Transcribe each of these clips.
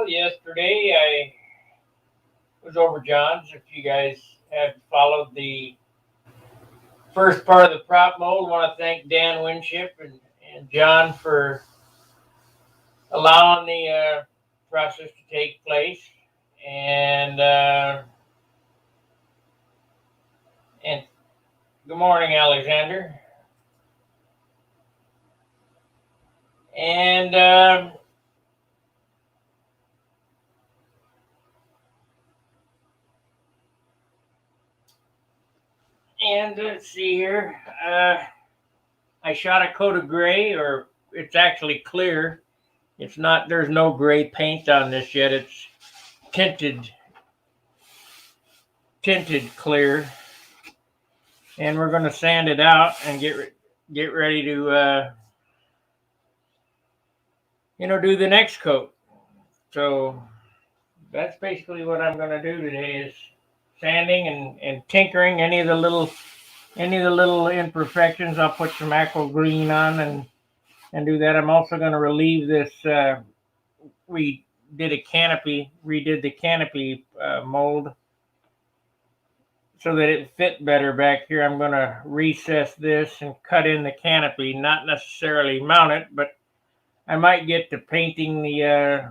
Well, yesterday I was over John's. If you guys have followed the first part of the prop mold, I want to thank Dan Winship and John for allowing the process to take place. And good morning, Alexander. And let's see here. I shot a coat of gray, or it's actually clear. It's not. There's no gray paint on this yet. It's tinted clear, and we're going to sand it out and get ready to do the next coat. So that's basically what I'm going to do today is sanding and tinkering any of the little imperfections. I'll put some aqua green on and do that. I'm also going to relieve this. We redid the canopy mold so that it fit better back here. I'm going to recess this and cut in the canopy, not necessarily mount it, but I might get to painting the.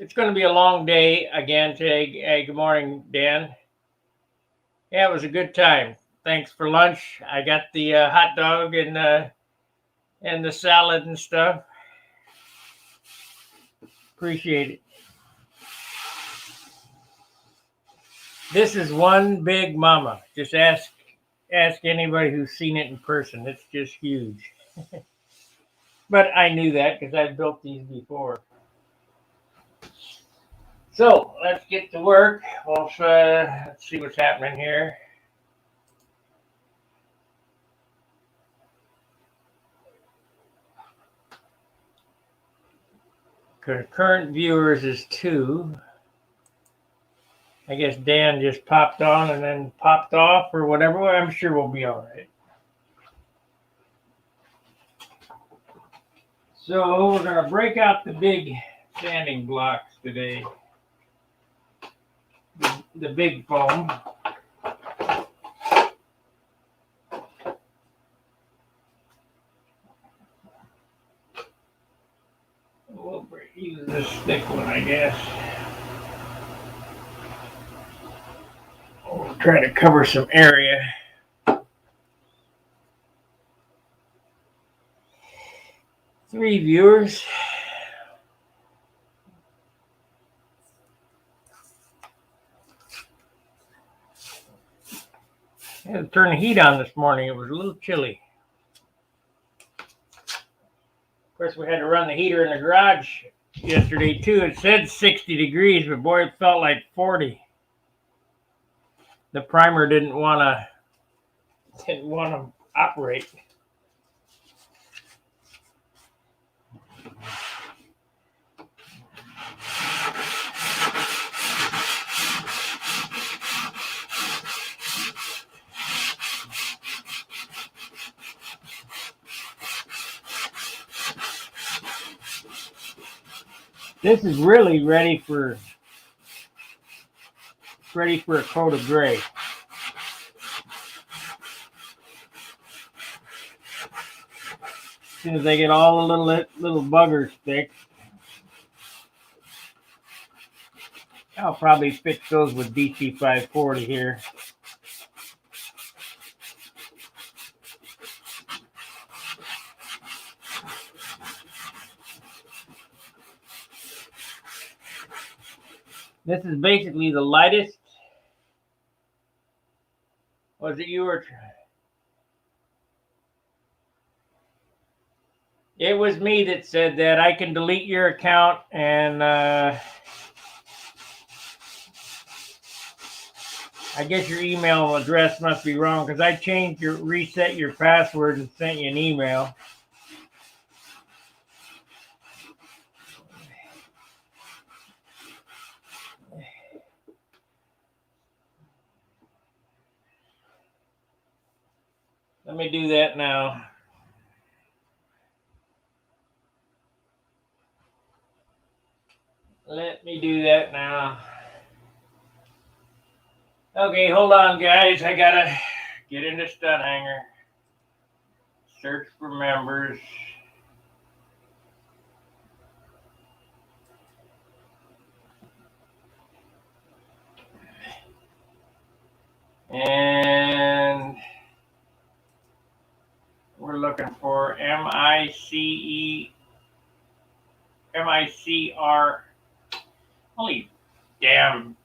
It's going to be a long day again today. Hey, good morning, Dan. Yeah, it was a good time. Thanks for lunch. I got the hot dog and the salad and stuff. Appreciate it. This is one big mama. Just ask anybody who's seen it in person. It's just huge. But I knew that because I've built these before. So let's get to work. Let's see what's happening here. Current viewers is 2. I guess Dan just popped on and then popped off or whatever. Well, I'm sure we'll be all right. So we're going to break out the big sanding blocks today. The big foam. We'll use this thick one, I guess. We'll try to cover some area. Three viewers. I had to turn the heat on this morning. It was a little chilly. Of course, we had to run the heater in the garage yesterday too. It said 60 degrees, but boy, it felt like 40. The primer didn't want to operate. This is really ready for a coat of gray. As soon as I get all the little buggers fixed, I'll probably fix those with DC 540 here. This is basically the lightest. Was it you or? It was me that said that. I can delete your account and I guess your email address must be wrong because I reset your password and sent you an email. Let me do that now. Let me do that now. Okay, hold on, guys. I gotta get into Stud Hanger. Search for members. And we're looking for MICR. Holy damn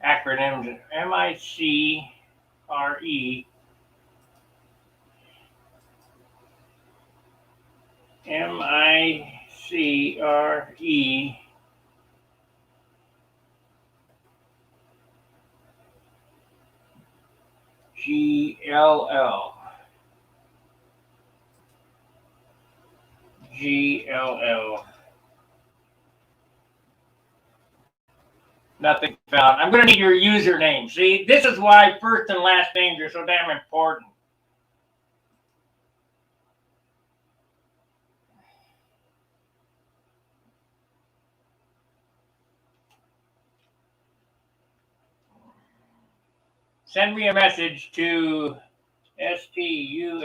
acronyms. MICRE. MICRE. GLL. GLL. Nothing found. I'm going to need your username. See, this is why first and last names are so damn important. Send me a message to STUNTVIDEOs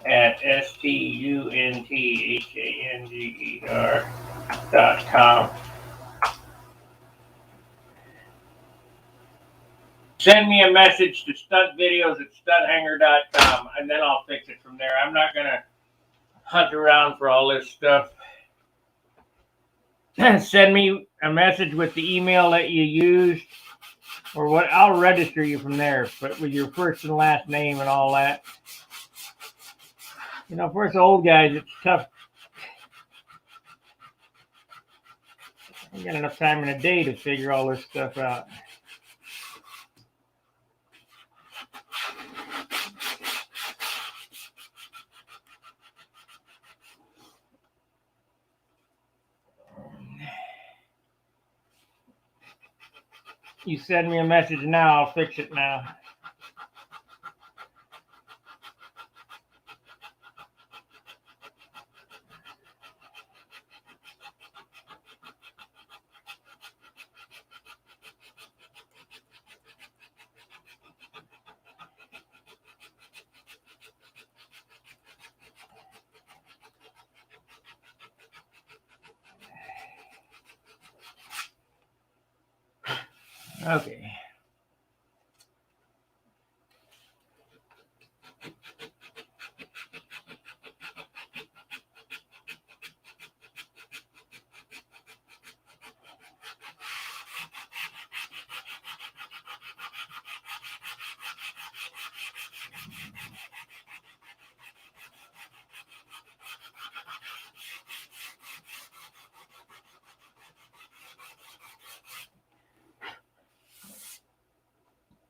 at STUNTHANGER.com. Send me a message to stuntvideos at studhanger.com, and then I'll fix it from there. I'm not going to hunt around for all this stuff. Send me a message with the email that you used, or what. I'll register you from there, but with your first and last name and all that. You know, for us old guys, it's tough. I got enough time in a day to figure all this stuff out. You send me a message now, I'll fix it now. Okay.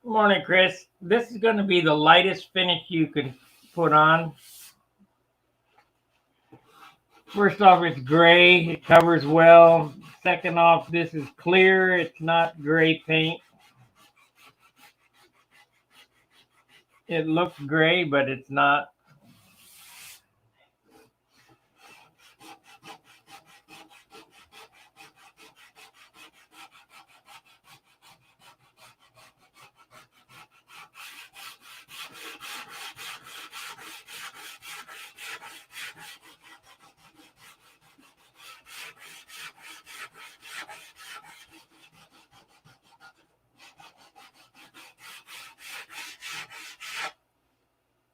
Morning, Chris. This is going to be the lightest finish you can put on. First off, it's gray. It covers well. Second off, this is clear. It's not gray paint. It looks gray, but it's not.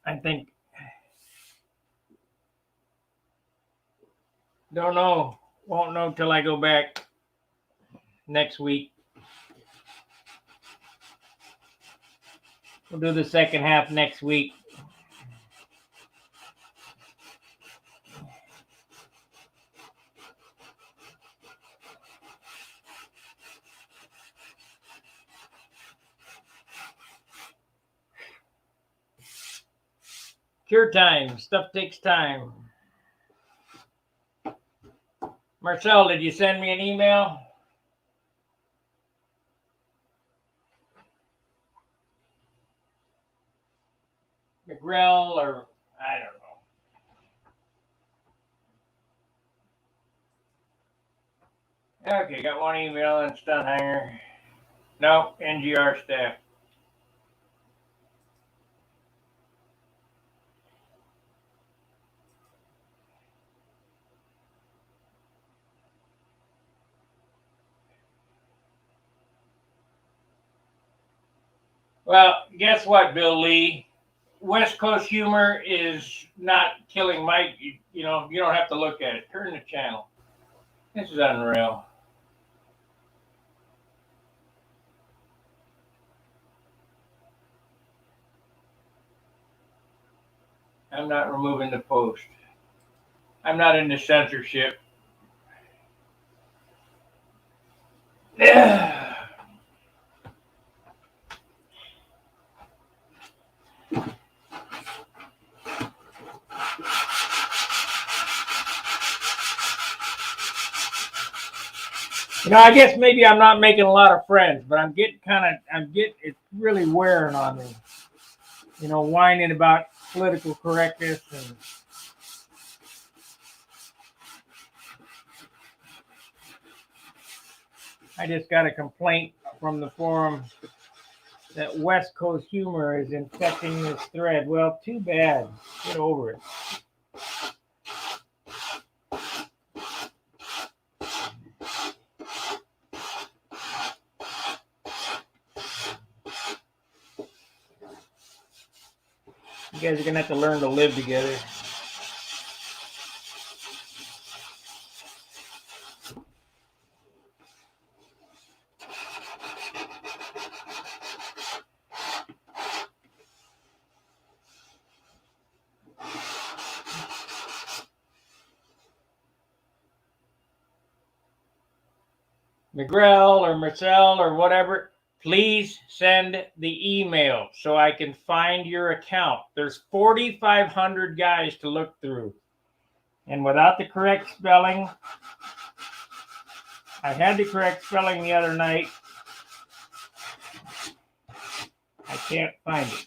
I think. Don't know. Won't know till I go back next week. We'll do the second half next week. Cure time. Stuff takes time. Marcel, did you send me an email? McGrell, or I don't know. Okay, got one email and stun hanger. No, NGR staff. Well, guess what, Bill Lee? West Coast humor is not killing Mike. You know, you don't have to look at it. Turn the channel. This is unreal. I'm not removing the post. I'm not into censorship. You know, I guess maybe I'm not making a lot of friends, but it's really wearing on me. You know, whining about political correctness and I just got a complaint from the forum that West Coast humor is infecting this thread. Well, too bad. Get over it. You guys are going to have to learn to live together. Miguel or Marcel or whatever, please send the email so I can find your account. There's 4,500 guys to look through. And without the correct spelling, I had the correct spelling the other night. I can't find it.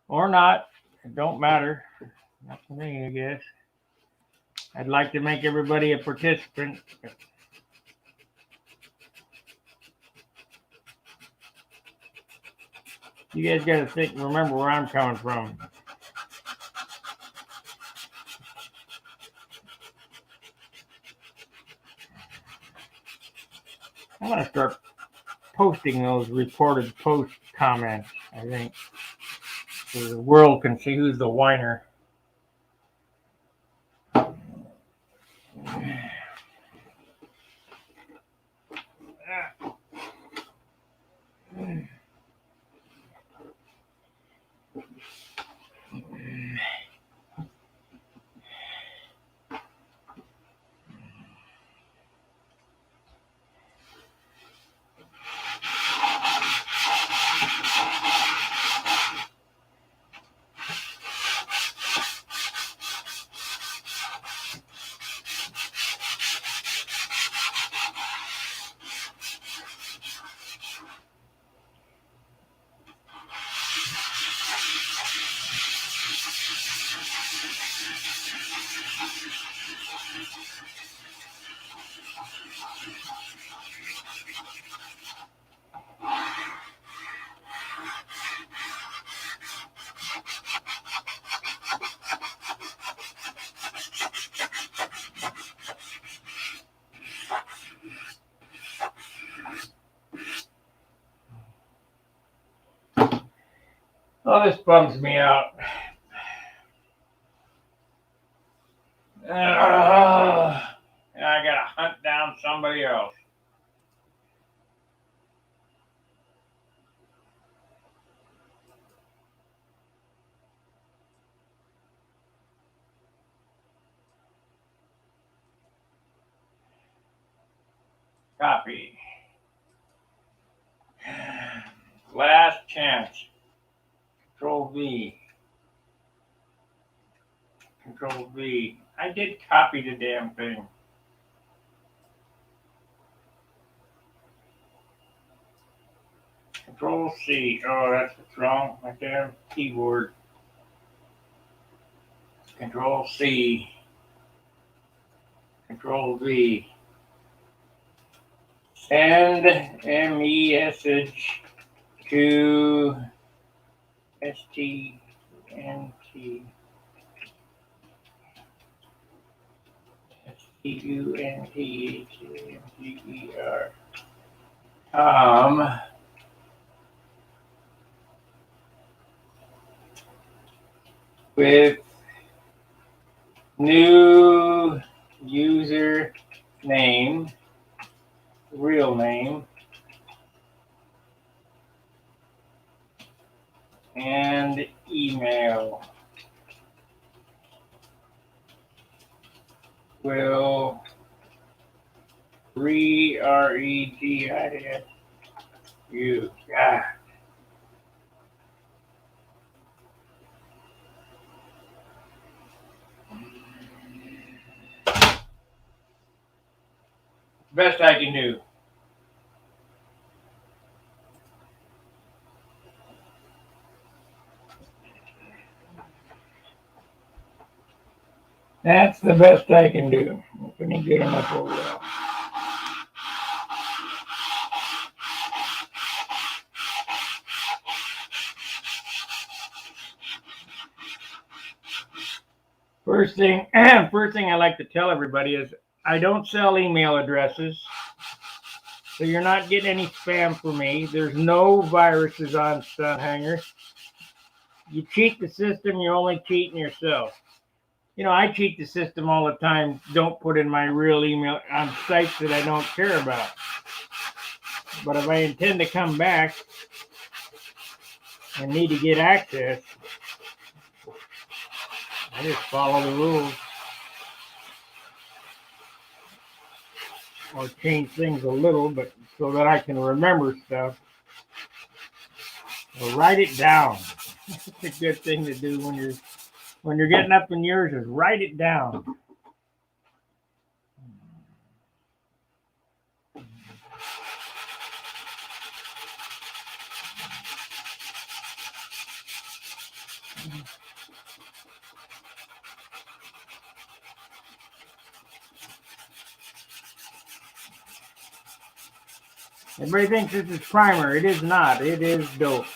Or not. It don't matter. Not to me, I guess. I'd like to make everybody a participant. You guys got to remember where I'm coming from. I'm going to start posting those reported post comments, I think, so the world can see who's the whiner. Oh, this bums me out. I gotta hunt down somebody else. Copy. Last chance. Control V. Control V. I did copy the damn thing. Control C. Oh, that's what's wrong. My damn keyboard. Control C. Control V. Send message to STNT. STUNTHAMGER. With new user name, real name, and email. Will regis you. Yeah. Best I can do. That's the best I can do. If any good enough, oh well. First thing I like to tell everybody is I don't sell email addresses, so you're not getting any spam from me. There's no viruses on Stunt Hanger. You cheat the system, you're only cheating yourself. You know, I cheat the system all the time. Don't put in my real email on sites that I don't care about. But if I intend to come back and need to get access, I just follow the rules. Or change things a little, but so that I can remember stuff. Or write it down. It's a good thing to do when you're getting up in years, is write it down. Everybody thinks this is primer. It is not. It is dope.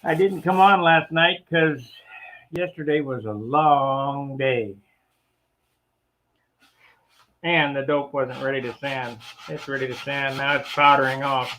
I didn't come on last night because yesterday was a long day. And the dope wasn't ready to sand. It's ready to sand. Now it's powdering off.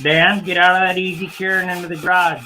Dan, get out of that easy chair and into the garage.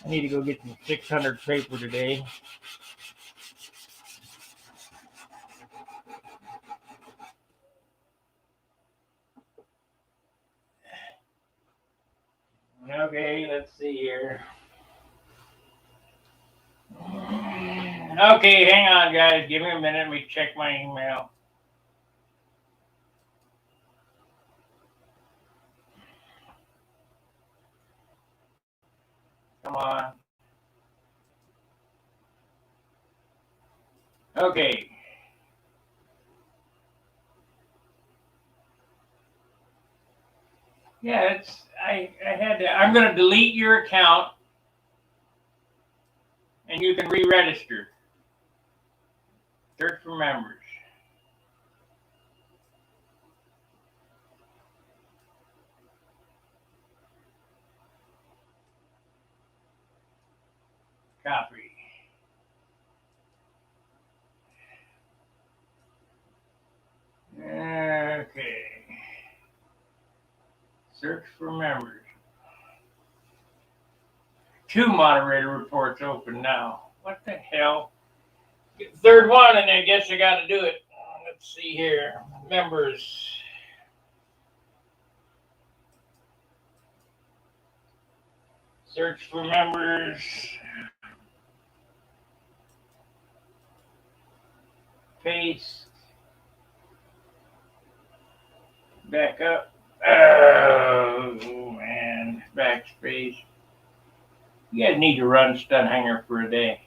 I need to go get some 600 paper today. Okay, let's see here. Okay, hang on, guys. Give me a minute. Let me check my email. Okay. Yeah, I had to. I'm going to delete your account, and you can re-register. Search for members. Copy. Okay. Search for members. 2 moderator reports open now. What the hell? Get the 3rd one, and I guess I got to do it. Let's see here. Members. Search for members. Paste. Back up. Oh, man. Backspace. You guys need to run Stun Hanger for a day.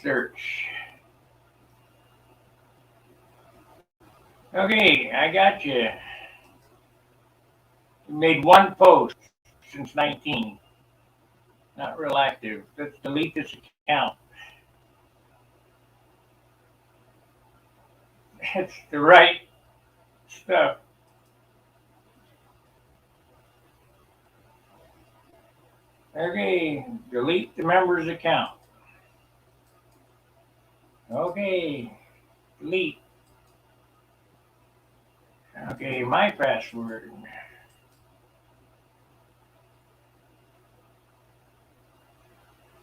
Search. Okay, I got you. You made 1 post since 19. Not real active. Let's delete this account. It's the right stuff. Okay, delete the member's account. Okay, delete. Okay, my password.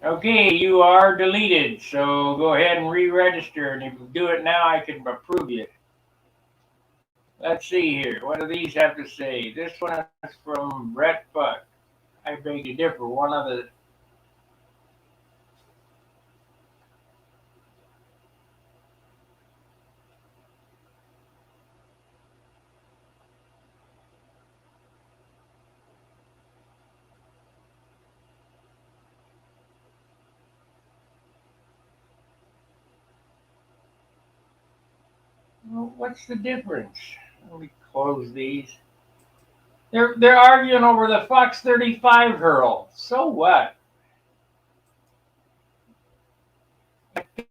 Okay, you are deleted, so go ahead and re-register, and if you do it now, I can approve you. Let's see here. What do these have to say? This one is from Brett Buck. I beg to differ. One of the well, what's the difference? Let me close these. They're arguing over the Fox 35 hurl. So what?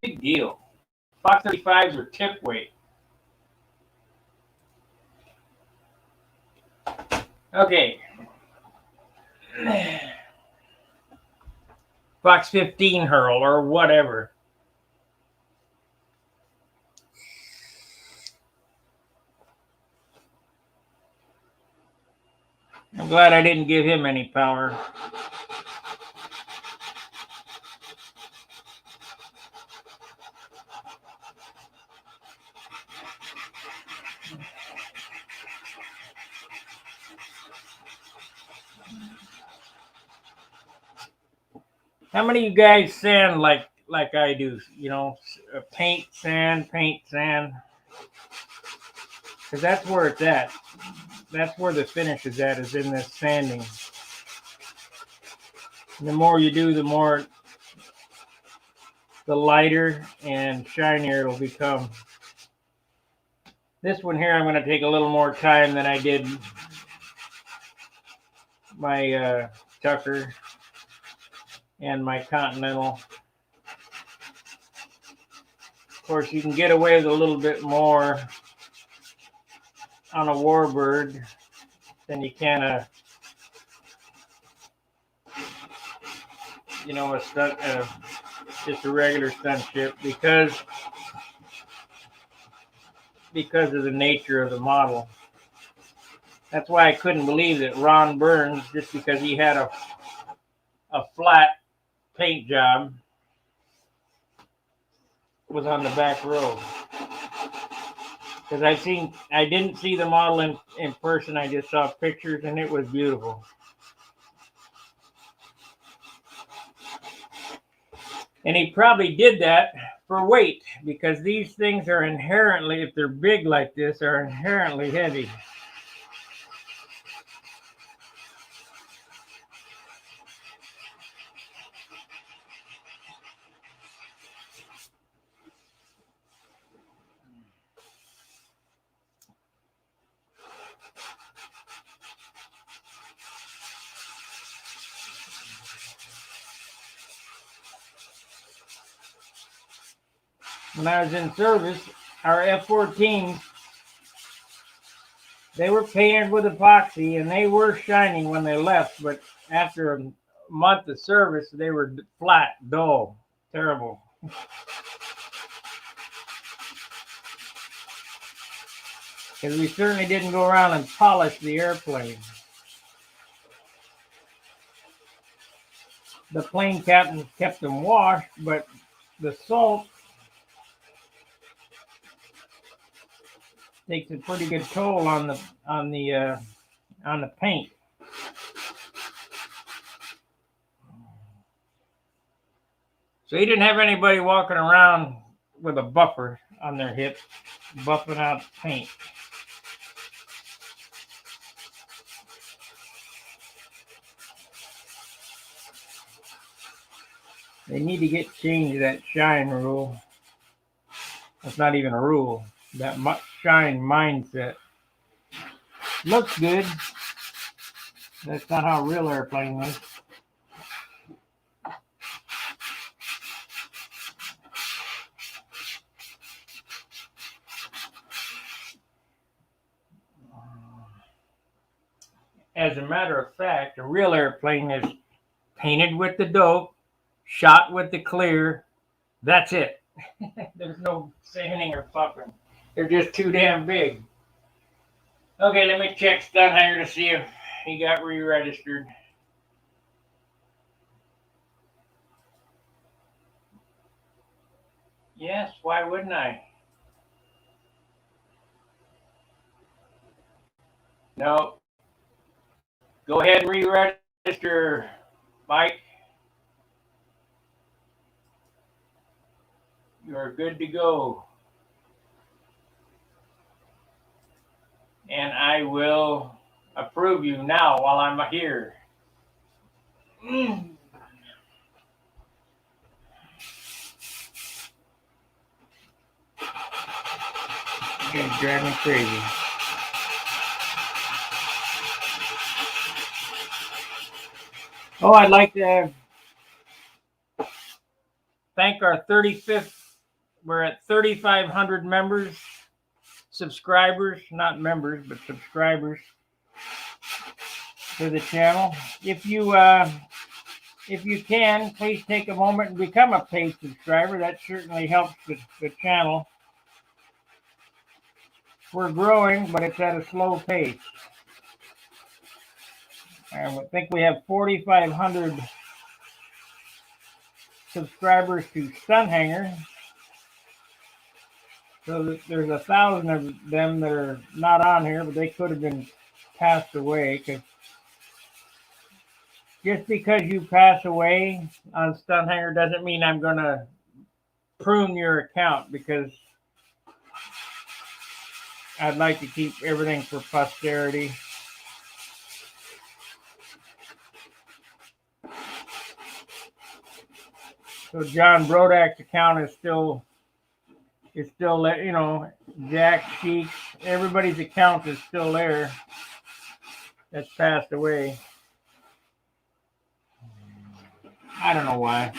Big deal. Fox 35s are tip weight. Okay. Fox 15 hurl or whatever. I'm glad I didn't give him any power. How many of you guys sand like I do? You know, paint, sand. Because that's where it's at. That's where the finish is at, is in this sanding. And the more you do, the lighter and shinier it'll become. This one here, I'm going to take a little more time than I did my Tucker and my Continental. Of course, you can get away with a little bit more on a Warbird than you can a stunt, just a regular stunt ship because of the nature of the model. That's why I couldn't believe that Ron Burns, just because he had a flat paint job, was on the back row. Because I didn't see the model in person. I just saw pictures, and it was beautiful. And he probably did that for weight, because these things are inherently, if they're big like this, are inherently heavy. when I was in service, our F-14s, they were painted with epoxy and they were shining when they left, but after a month of service, they were flat, dull, terrible. Because we certainly didn't go around and polish the airplane. The plane captains kept them washed, but the salt takes a pretty good toll on the paint. So he didn't have anybody walking around with a buffer on their hip, buffing out paint. They need to get changed, that shine rule. That's not even a rule. That shine mindset. Looks good. That's not how a real airplane was. As a matter of fact, a real airplane is painted with the dope, shot with the clear. That's it. There's no sanding or puffing. They're just too damn big. Okay, let me check Stunhanger to see if he got re-registered. Yes, why wouldn't I? No. Go ahead and re-register, Mike. You're good to go. And I will approve you now while I'm here. You're gonna drive me crazy. Oh, I'd like to thank our 35th. We're at 3,500 members, subscribers, not members, but subscribers to the channel. If you can, please take a moment and become a paid subscriber. That certainly helps the channel. We're growing, but it's at a slow pace. And I think we have 4,500 subscribers to Stunhanger. So there's 1,000 of them that are not on here, but they could have been passed away. Cause just because you pass away on Stunhanger doesn't mean I'm going to prune your account, because I'd like to keep everything for posterity. So John Brodak's account is still, you know, Jack Cheek, everybody's account is still there that's passed away. I don't know why.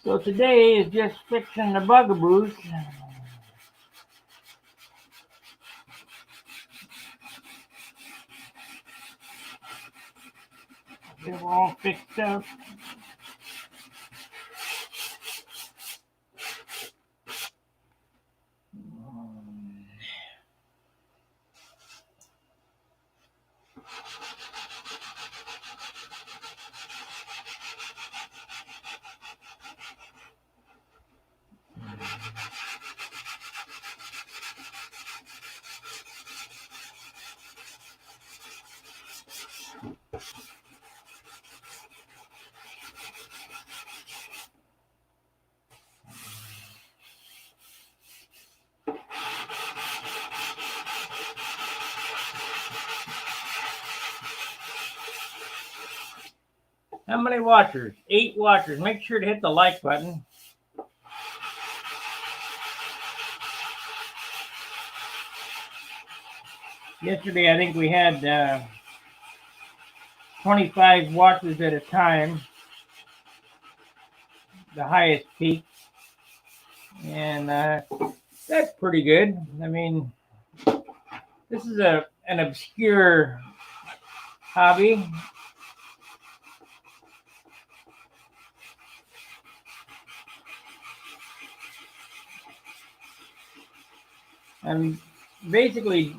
So today is just fixing the bugaboos. They're all fixed up. How many watchers? 8 watchers. Make sure to hit the like button. Yesterday, I think we had 25 watchers at a time, the highest peak. And that's pretty good. I mean, this is an obscure hobby. And basically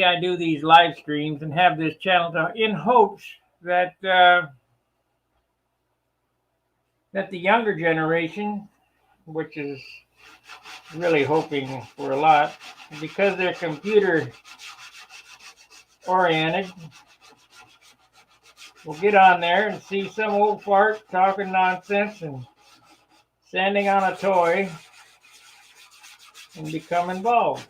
I do these live streams and have this channel in hopes that that the younger generation, which is really hoping for a lot, because they're computer oriented, will get on there and see some old fart talking nonsense and standing on a toy and become involved.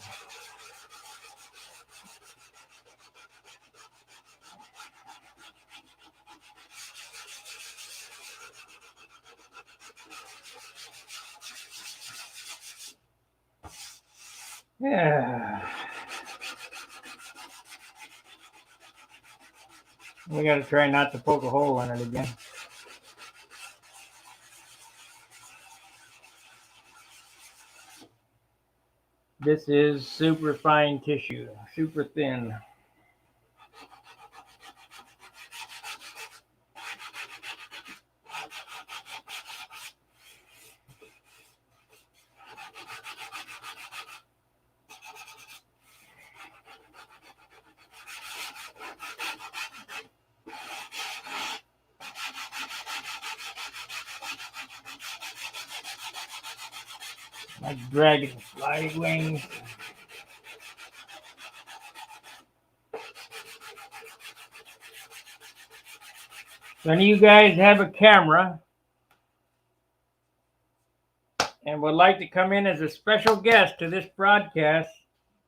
Yeah. We got to try not to poke a hole in it again. This is super fine tissue, super thin. Like dragonfly wings. So any of you guys have a camera and would like to come in as a special guest to this broadcast,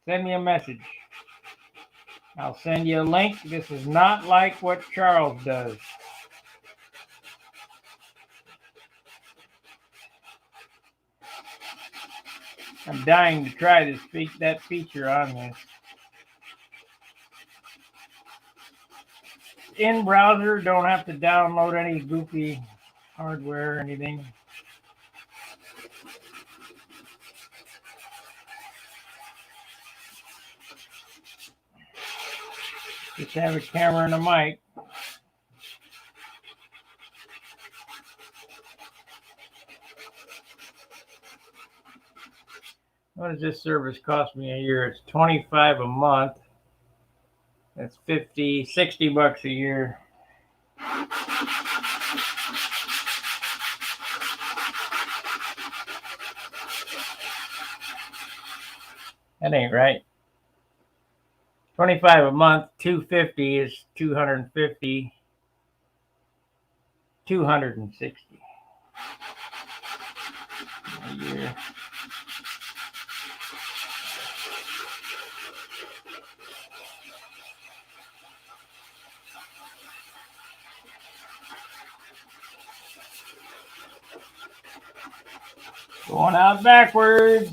send me a message. I'll send you a link. This is not like what Charles does. I'm dying to try that feature on this. In browser, don't have to download any goofy hardware or anything. Just have a camera and a mic. What does this service cost me a year? It's $25 a month. That's $50, $60 a year. That ain't right. $25 a month, $250 is $250, $260 a year. Going out backwards.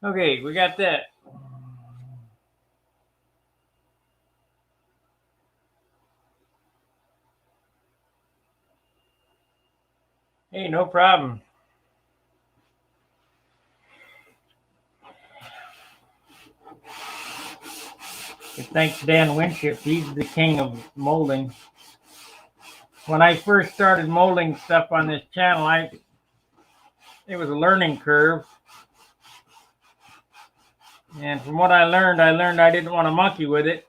Okay, we got that. Hey, no problem. Thanks Dan Winship. He's the king of molding. When I first started molding stuff on this channel, it was a learning curve. And from what I learned I didn't want to monkey with it.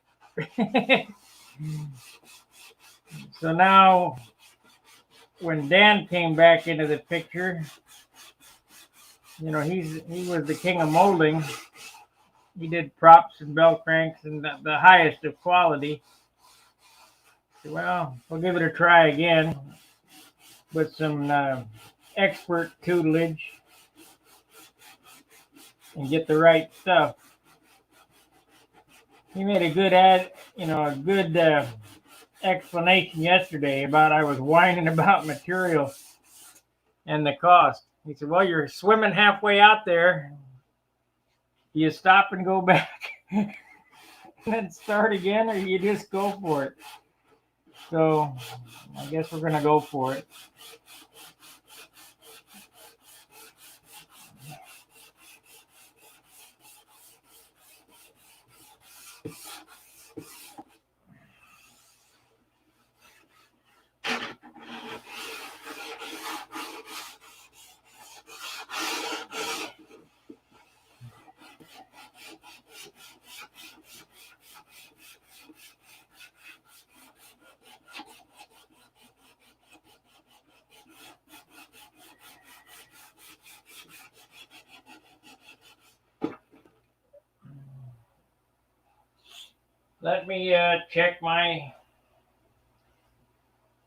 So now, when Dan came back into the picture, you know, he was the king of molding. He did props and bell cranks and the highest of quality. So, well, we'll give it a try again with some expert tutelage and get the right stuff. He made a good a good explanation yesterday about I was whining about material and the cost. He said, well, you're swimming halfway out there. You stop and go back and then start again, or you just go for it. So I guess we're going to go for it. Let me check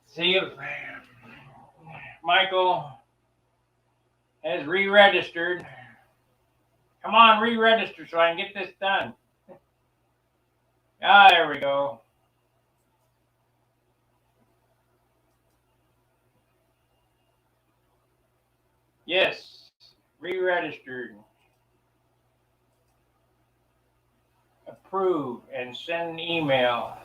see if Michael has re-registered. Come on, re-register so I can get this done. Ah, there we go. Yes, re-registered. Approve and send an email.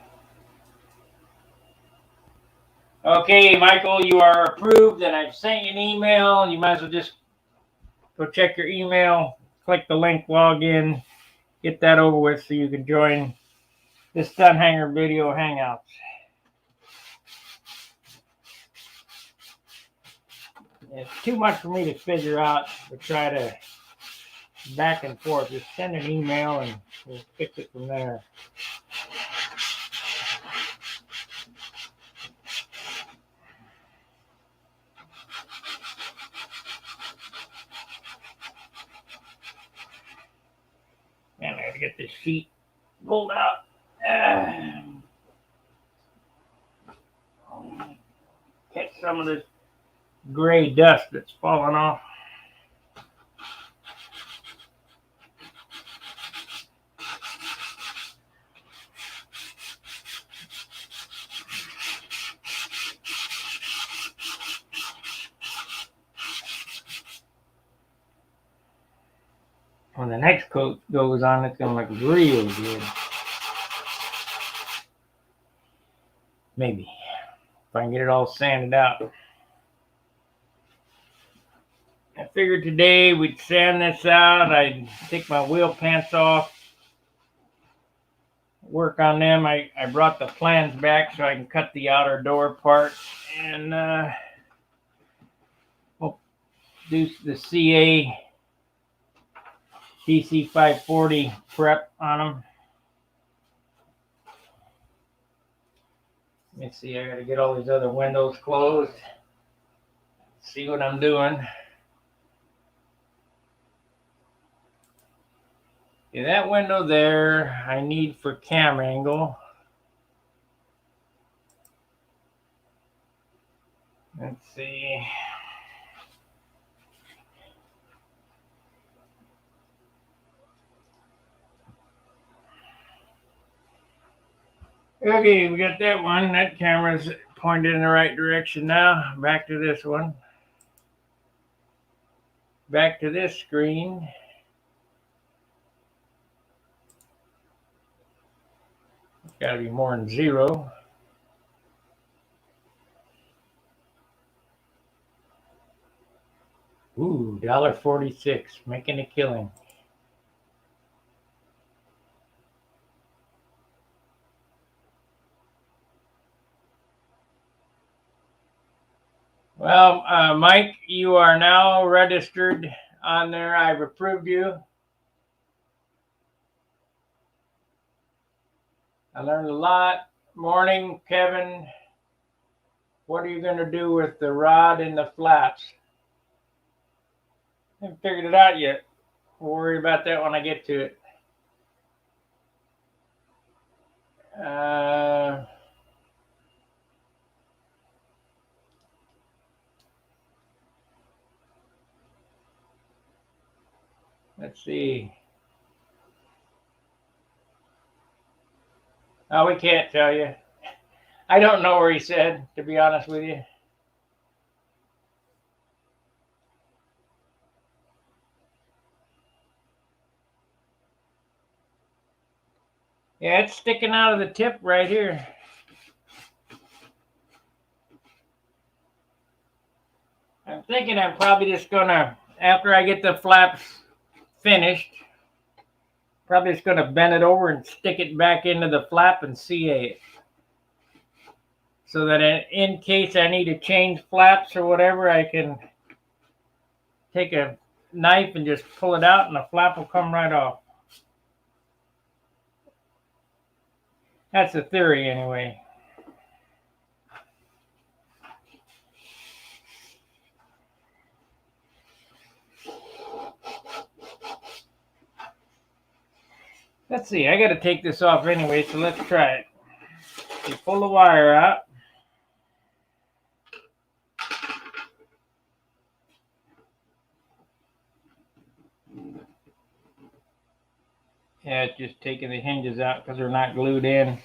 Okay, Michael, you are approved, and I've sent you an email. You might as well just go check your email, click the link, log in, get that over with so you can join the Stun Hanger video hangouts. It's too much for me to figure out to try to back and forth. Just send an email and we'll fix it from there. Man, I gotta get this sheet pulled out. Catch some of this gray dust that's falling off. When the next coat goes on, it's gonna look real good. Maybe. If I can get it all sanded out. I figured today we'd sand this out. I'd take my wheel pants off, work on them. I brought the plans back so I can cut the outer door part and we'll do the CA DC 540 prep on them. Let me see, I gotta get all these other windows closed. See what I'm doing. Yeah, that window there I need for cam angle. Let's see. Okay, we got that one. That camera's pointed in the right direction now. Back to this one. Back to this screen. It's got to be more than 0. Ooh, $1.46, making a killing. Well, Mike, you are now registered on there. I've approved you. I learned a lot. Morning, Kevin. What are you going to do with the rod and the flats? I haven't figured it out yet. We'll worry about that when I get to it. Let's see. Oh, we can't tell you. I don't know where he said, to be honest with you. Yeah, it's sticking out of the tip right here. I'm thinking I'm probably just gonna, after I get the flaps finished, probably just gonna bend it over and stick it back into the flap and CA it. So that in case I need to change flaps or whatever, I can take a knife and just pull it out and the flap will come right off. That's the theory anyway. Let's see, I gotta take this off anyway, so let's try it. You pull the wire out. Yeah, it's just taking the hinges out because they're not glued in.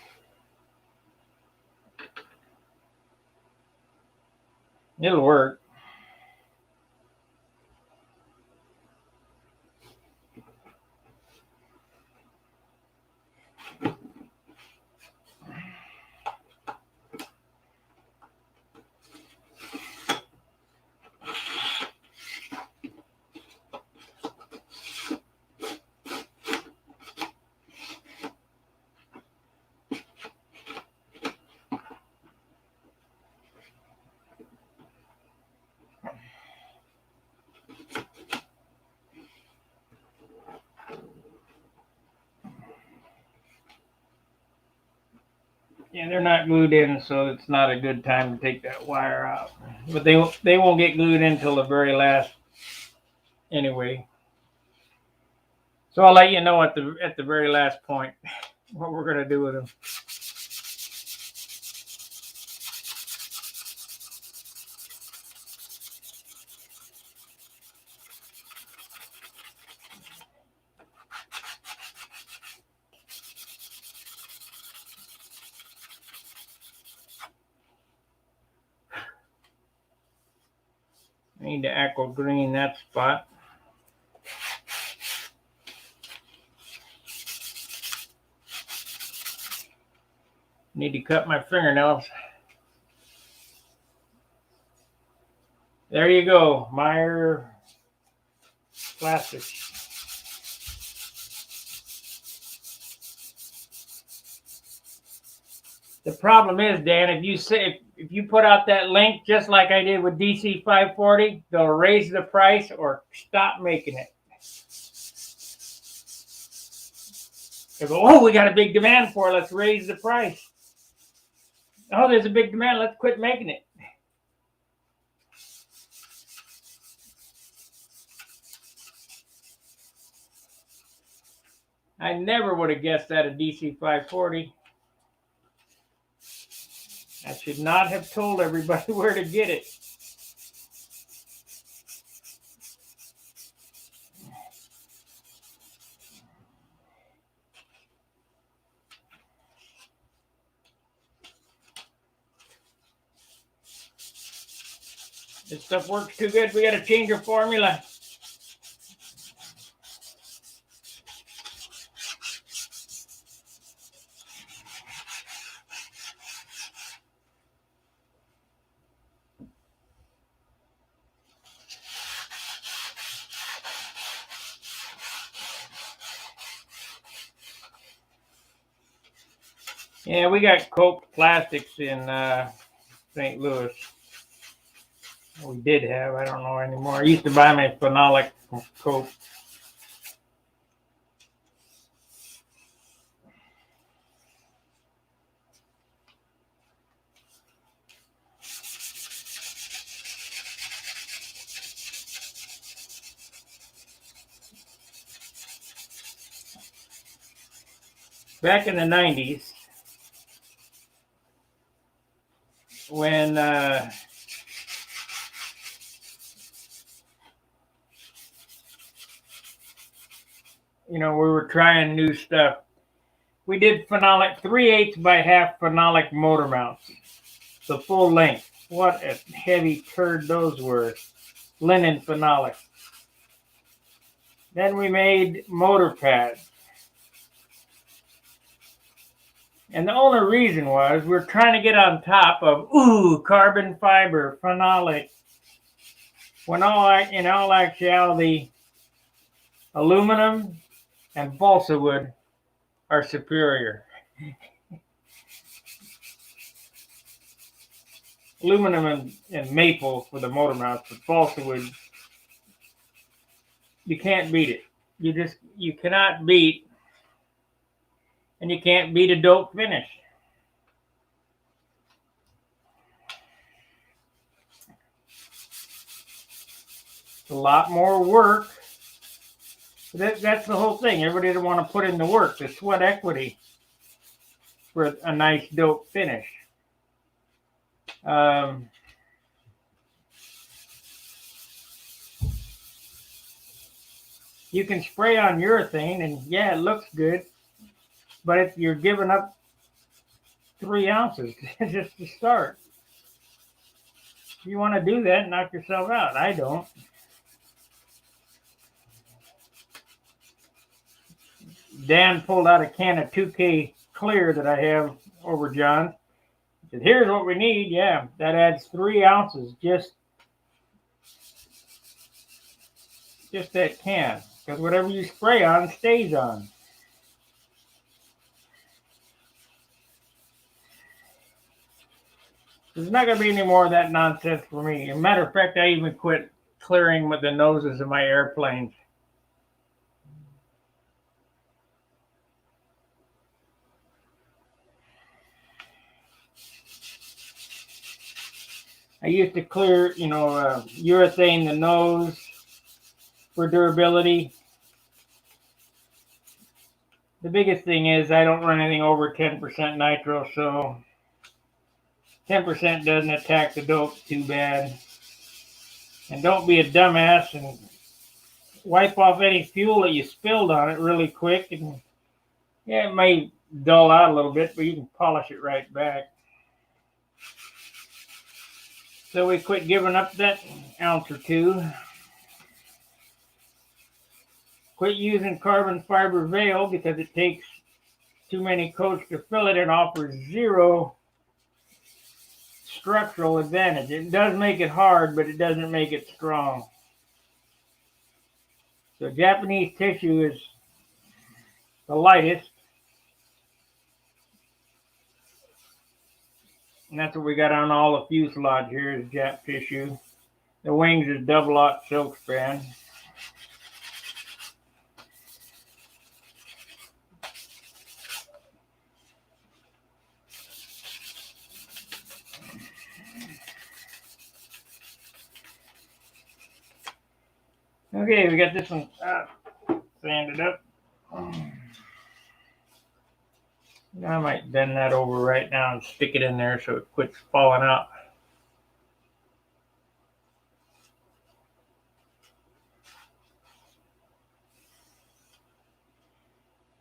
It'll work. Yeah, they're not glued in, so it's not a good time to take that wire out. But they won't get glued in until the very last anyway. So I'll let you know at the very last point what we're gonna do with them. I need to aqua green that spot. Need to cut my fingernails. There you go, Meyer plastics. The problem is, Dan, if you put out that link just like I did with DC 540, they'll raise the price or stop making it. They go, oh, we got a big demand for it. Let's raise the price. Oh, there's a big demand. Let's quit making it. I never would have guessed that a DC 540. I should not have told everybody where to get it. This stuff works too good. We got to change our formula. Yeah, we got Coke plastics in St. Louis. We did have. I don't know anymore. I used to buy my phenolic from Coke. Back in the 90s, when we were trying new stuff. We did phenolic 3/8 by half phenolic motor mounts, the full length. What a heavy turd those were. Linen phenolic. Then we made motor pads. And the only reason was we're trying to get on top of, carbon fiber, phenolic. When in all actuality, aluminum and balsa wood are superior. Aluminum and maple for the motor mounts, but balsa wood, you can't beat it. You cannot beat, and you can't beat a dope finish. It's a lot more work. That's the whole thing. Everybody doesn't want to put in the work, the sweat equity for a nice dope finish. You can spray on urethane, and yeah, it looks good, but if you're giving up 3 ounces just to start, if you want to do that, knock yourself out. I don't. Dan pulled out a can of 2K clear that I have over John. He said, here's what we need. Yeah, that adds 3 ounces, just that can. Because whatever you spray on stays on. There's not going to be any more of that nonsense for me. As a matter of fact, I even quit clearing with the noses of my airplanes. I used to clear, urethane the nose for durability. The biggest thing is I don't run anything over 10% nitro, so 10% doesn't attack the dope too bad. And don't be a dumbass and wipe off any fuel that you spilled on it really quick. And yeah, it may dull out a little bit, but you can polish it right back. So we quit giving up that ounce or 2. Quit using carbon fiber veil because it takes too many coats to fill it and offers 0 structural advantage. It does make it hard, but it doesn't make it strong. So Japanese tissue is the lightest. And that's what we got on all the fuselage here is Jap tissue. The wings is double-aught silk span. Okay, we got this one sanded up. I might bend that over right now and stick it in there so it quits falling out.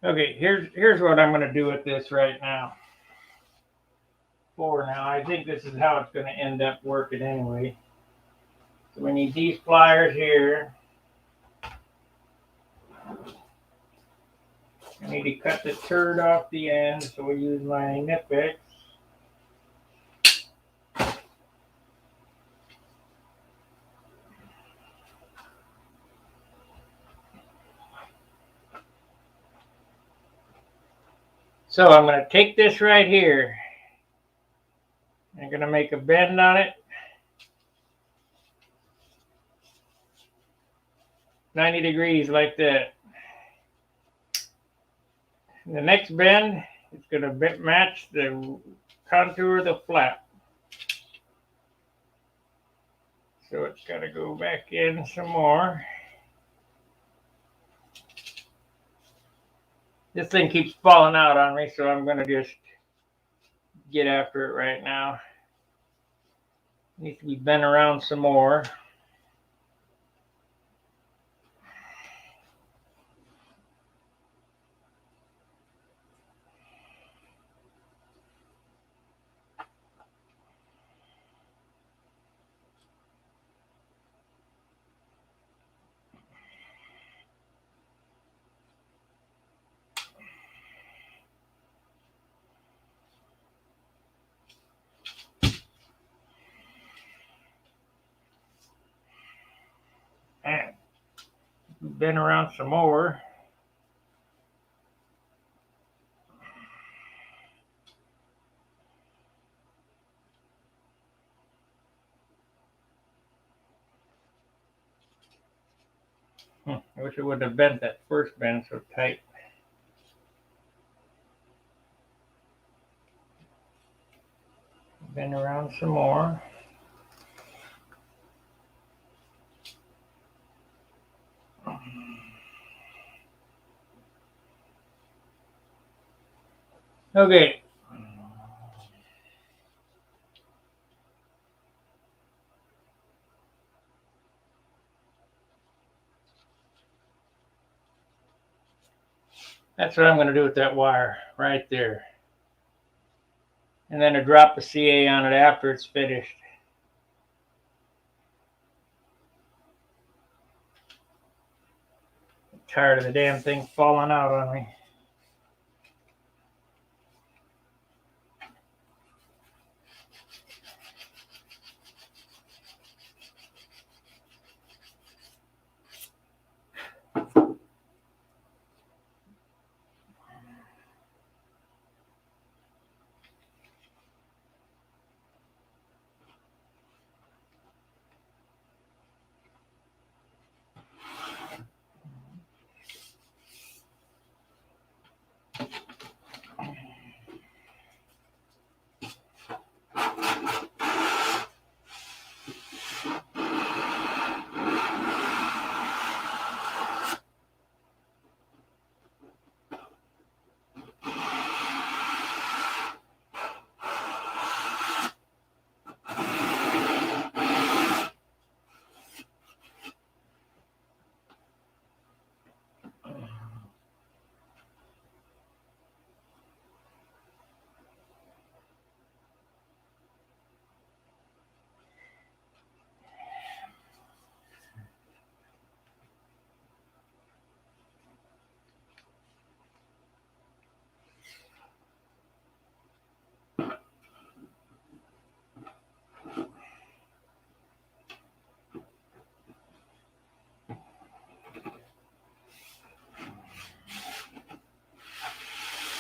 Okay, here's what I'm going to do with this right now. For now, I think this is how it's going to end up working anyway. So we need these pliers here. I need to cut the turd off the end, so we'll use my nip X. So I'm going to take this right here. I'm going to make a bend on it. 90 degrees like that. The next bend is going to match the contour of the flap. So it's got to go back in some more. This thing keeps falling out on me, so I'm going to just get after it right now. It needs to be bent around some more. been around some more. I wish it wouldn't have bent that first bend so tight. Been around some more. Okay. That's what I'm going to do with that wire right there. And then I drop the CA on it after it's finished. I'm tired of the damn thing falling out on me.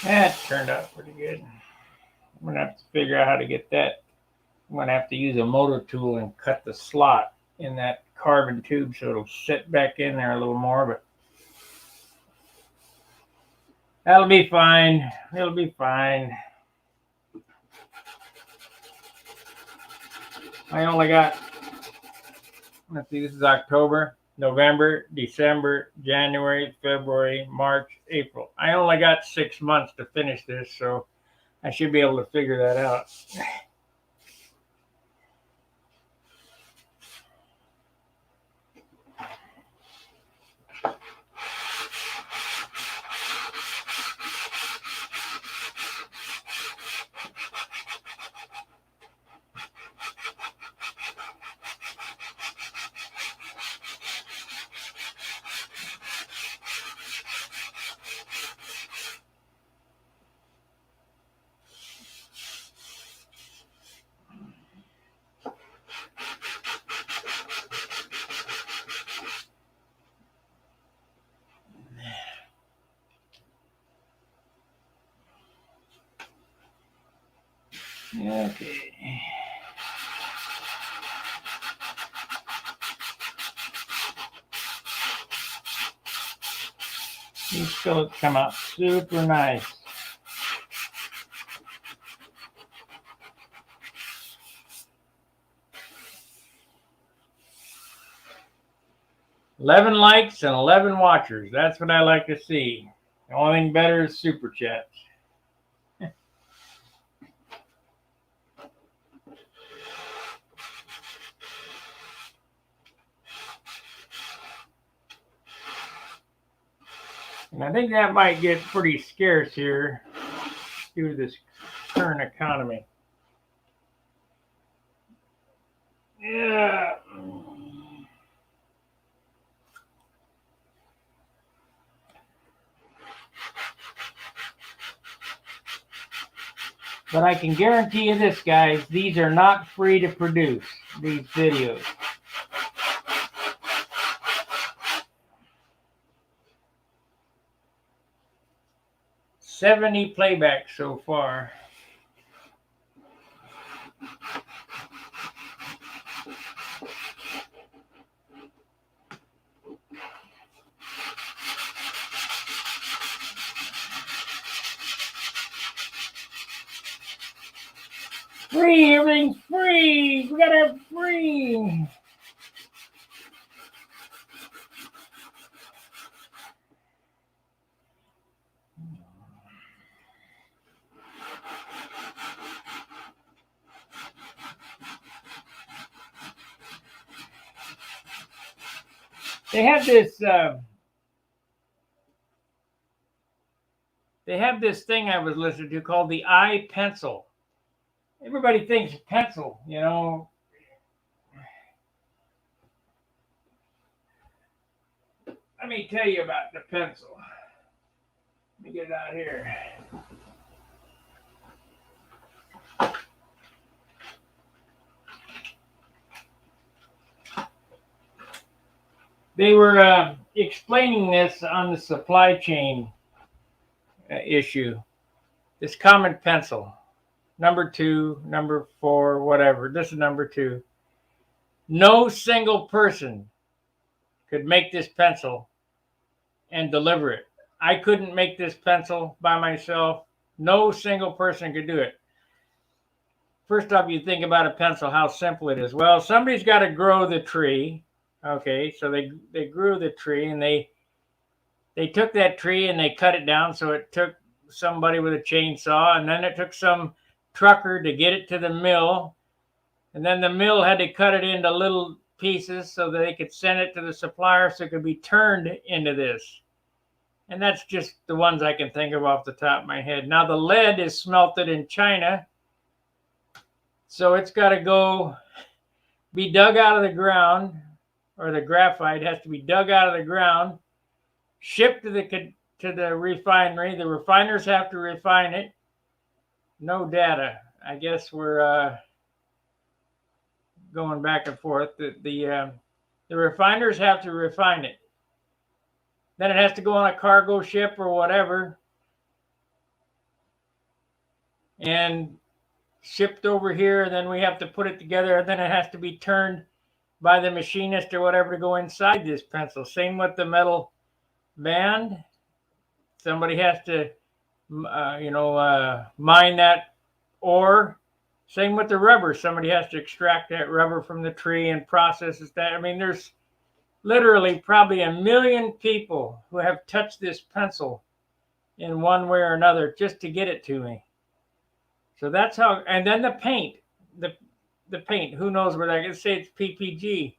That turned out pretty good. I'm going to have to figure out how to get that. I'm going to have to use a motor tool and cut the slot in that carbon tube so it'll sit back in there a little more, but that'll be fine. It'll be fine. I only got, let's see, this is October, November, December, January, February, March, April. I only got 6 months to finish this, so I should be able to figure that out. Okay. These fillets come out super nice. $11 likes and 11 watchers. That's what I like to see. The only thing better is super chats. And I think that might get pretty scarce here due to this current economy. Yeah. But I can guarantee you this, guys, these are not free to produce, these videos. 70 playbacks so far. Free, everything's free. We gotta have free. They have this. They have this thing I was listening to called the eye pencil. Everybody thinks pencil, you know. Let me tell you about the pencil. Let me get it out here. They were explaining this on the supply chain issue. This common pencil, number 2, number 4, whatever. This is number 2. No single person could make this pencil and deliver it. I couldn't make this pencil by myself. No single person could do it. First off, you think about a pencil, how simple it is. Well, somebody's got to grow the tree. Okay, so they grew the tree, and they took that tree and they cut it down. So it took somebody with a chainsaw, and then it took some trucker to get it to the mill, and then the mill had to cut it into little pieces so that they could send it to the supplier so it could be turned into this. And that's just the ones I can think of off the top of my head. Now the lead is smelted in China, so it's got to be dug out of the ground, or the graphite has to be dug out of the ground, shipped to the refinery. The refiners have to refine it. No data. I guess we're going back and forth. The refiners have to refine it. Then it has to go on a cargo ship or whatever, and shipped over here. And then we have to put it together, and then it has to be turned by the machinist or whatever to go inside this pencil. Same with the metal band. Somebody has to, mine that ore. Same with the rubber. Somebody has to extract that rubber from the tree and process that. I mean, there's literally probably 1 million people who have touched this pencil in one way or another just to get it to me. So that's how. And then the paint, the paint. Who knows where that? Let's say it's PPG.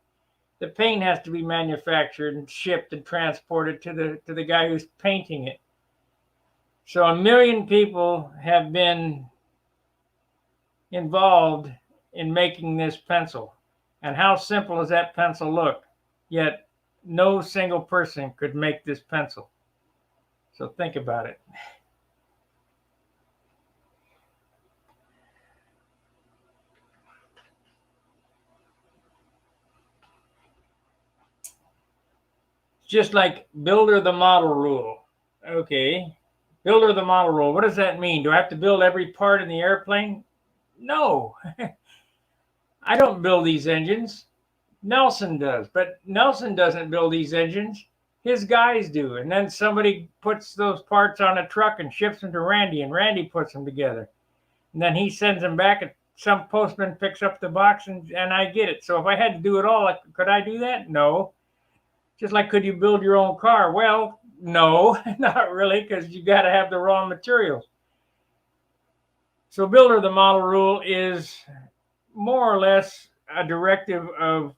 The paint has to be manufactured and shipped and transported to the guy who's painting it. So 1 million people have been involved in making this pencil. And how simple does that pencil look? Yet no single person could make this pencil. So think about it. Just like builder the model rule. Okay, builder the model rule. What does that mean? Do I have to build every part in the airplane? No. I don't build these engines. Nelson does. But Nelson doesn't build these engines. His guys do. And then somebody puts those parts on a truck and ships them to Randy, and Randy puts them together. And then he sends them back, and some postman picks up the box, and I get it. So if I had to do it all, could I do that? No. Just like, could you build your own car? Well, no, not really, because you got to have the raw materials. So builder the model rule is more or less a directive of,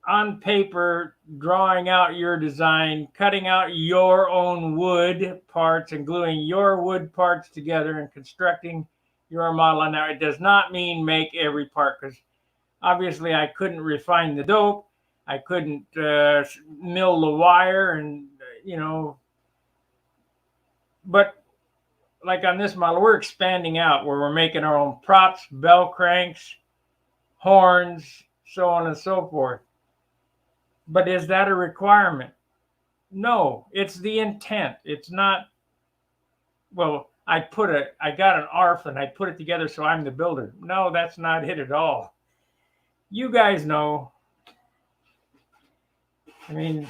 on paper, drawing out your design, cutting out your own wood parts and gluing your wood parts together and constructing your model. Now, it does not mean make every part, because obviously I couldn't refine the dope. I couldn't mill the wire, and, but like on this model, we're expanding out where we're making our own props, bell cranks, horns, so on and so forth. But is that a requirement? No, it's the intent. It's not well, I got an ARF and I put it together so I'm the builder. No, that's not it at all. You guys know. I mean,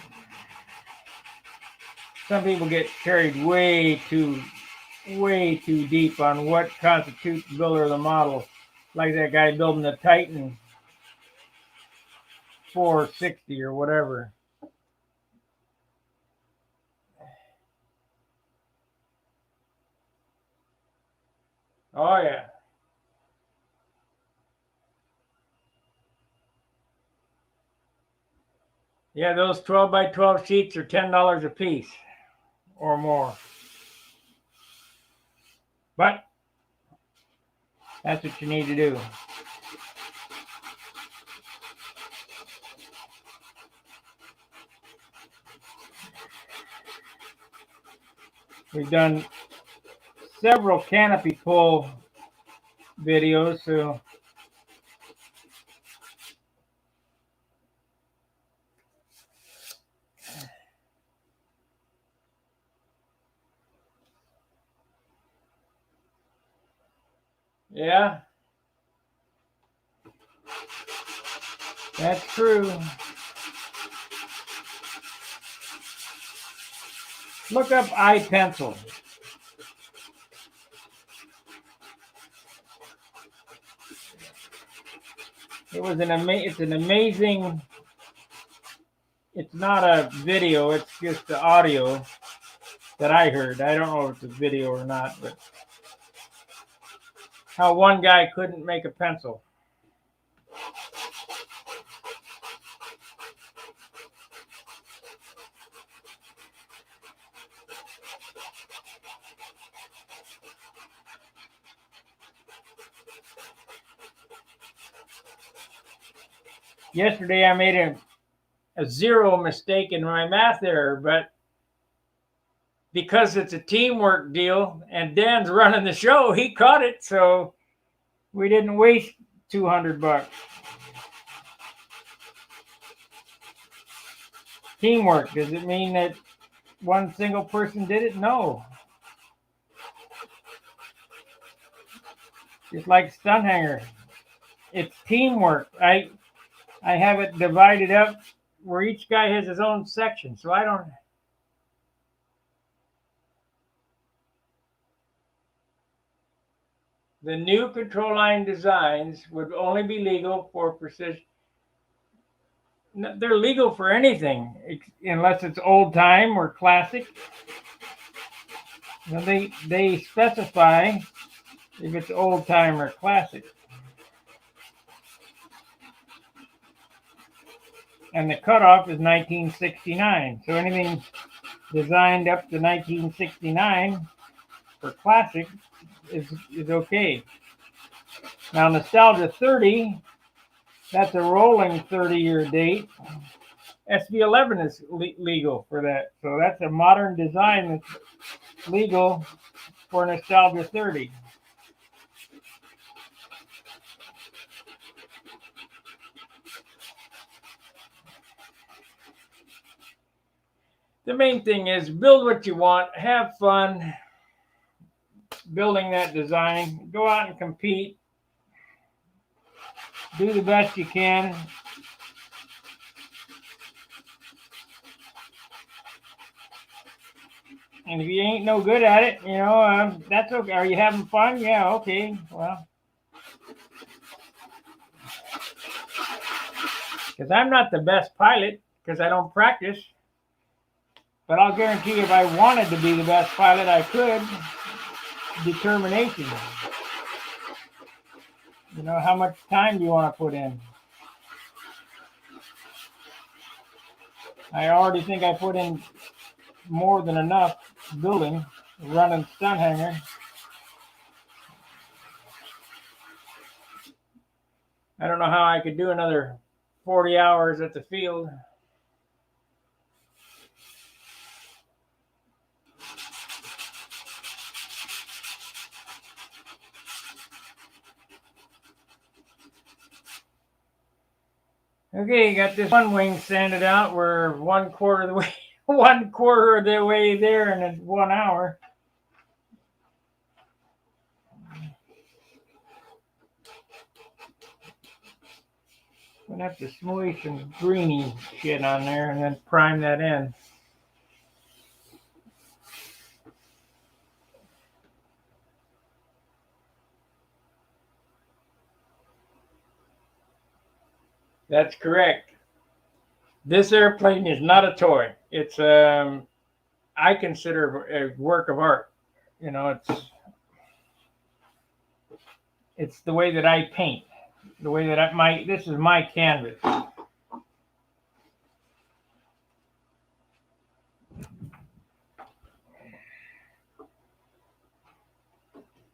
some people get carried way too deep on what constitutes the builder of the model. Like that guy building the Titan 460 or whatever. Oh yeah. Yeah, those 12 by 12 sheets are $10 a piece or more. But that's what you need to do. We've done several canopy pull videos, so yeah, that's true. Look up iPencil. It's an amazing. It's not a video. It's just the audio that I heard. I don't know if it's a video or not, but how one guy couldn't make a pencil. Yesterday I made a zero mistake in my math error, but because it's a teamwork deal and Dan's running the show, he caught it, so we didn't waste $200. Teamwork, does it mean that one single person did it? No. Just like stun hanger, it's teamwork. I have it divided up where each guy has his own section, so I don't. The new control line designs would only be legal for precision. They're legal for anything unless it's old time or classic. Now they specify if it's old time or classic. And the cutoff is 1969. So anything designed up to 1969 for classic is okay. Now Nostalgia 30, that's a rolling 30-year date. SB11 is legal for that. So that's a modern design that's legal for Nostalgia 30. The main thing is build what you want, have fun building that design, go out and compete, do the best you can. And if you ain't no good at it, that's okay. Are you having fun? Yeah, okay. Well, because I'm not the best pilot because I don't practice. But I'll guarantee if I wanted to be the best pilot, I could. Determination. How much time do you want to put in? I already think I put in more than enough building, running stun hanger. I don't know how I could do another 40 hours at the field. Okay, got this one wing sanded out. We're 1/4 of the way, 1/4 of the way there in 1 hour. I'm gonna have to smooth some greeny shit on there and then prime that in. That's correct. This airplane is not a toy. It's I consider a work of art. You know, it's the way that I paint, the way that this is my canvas.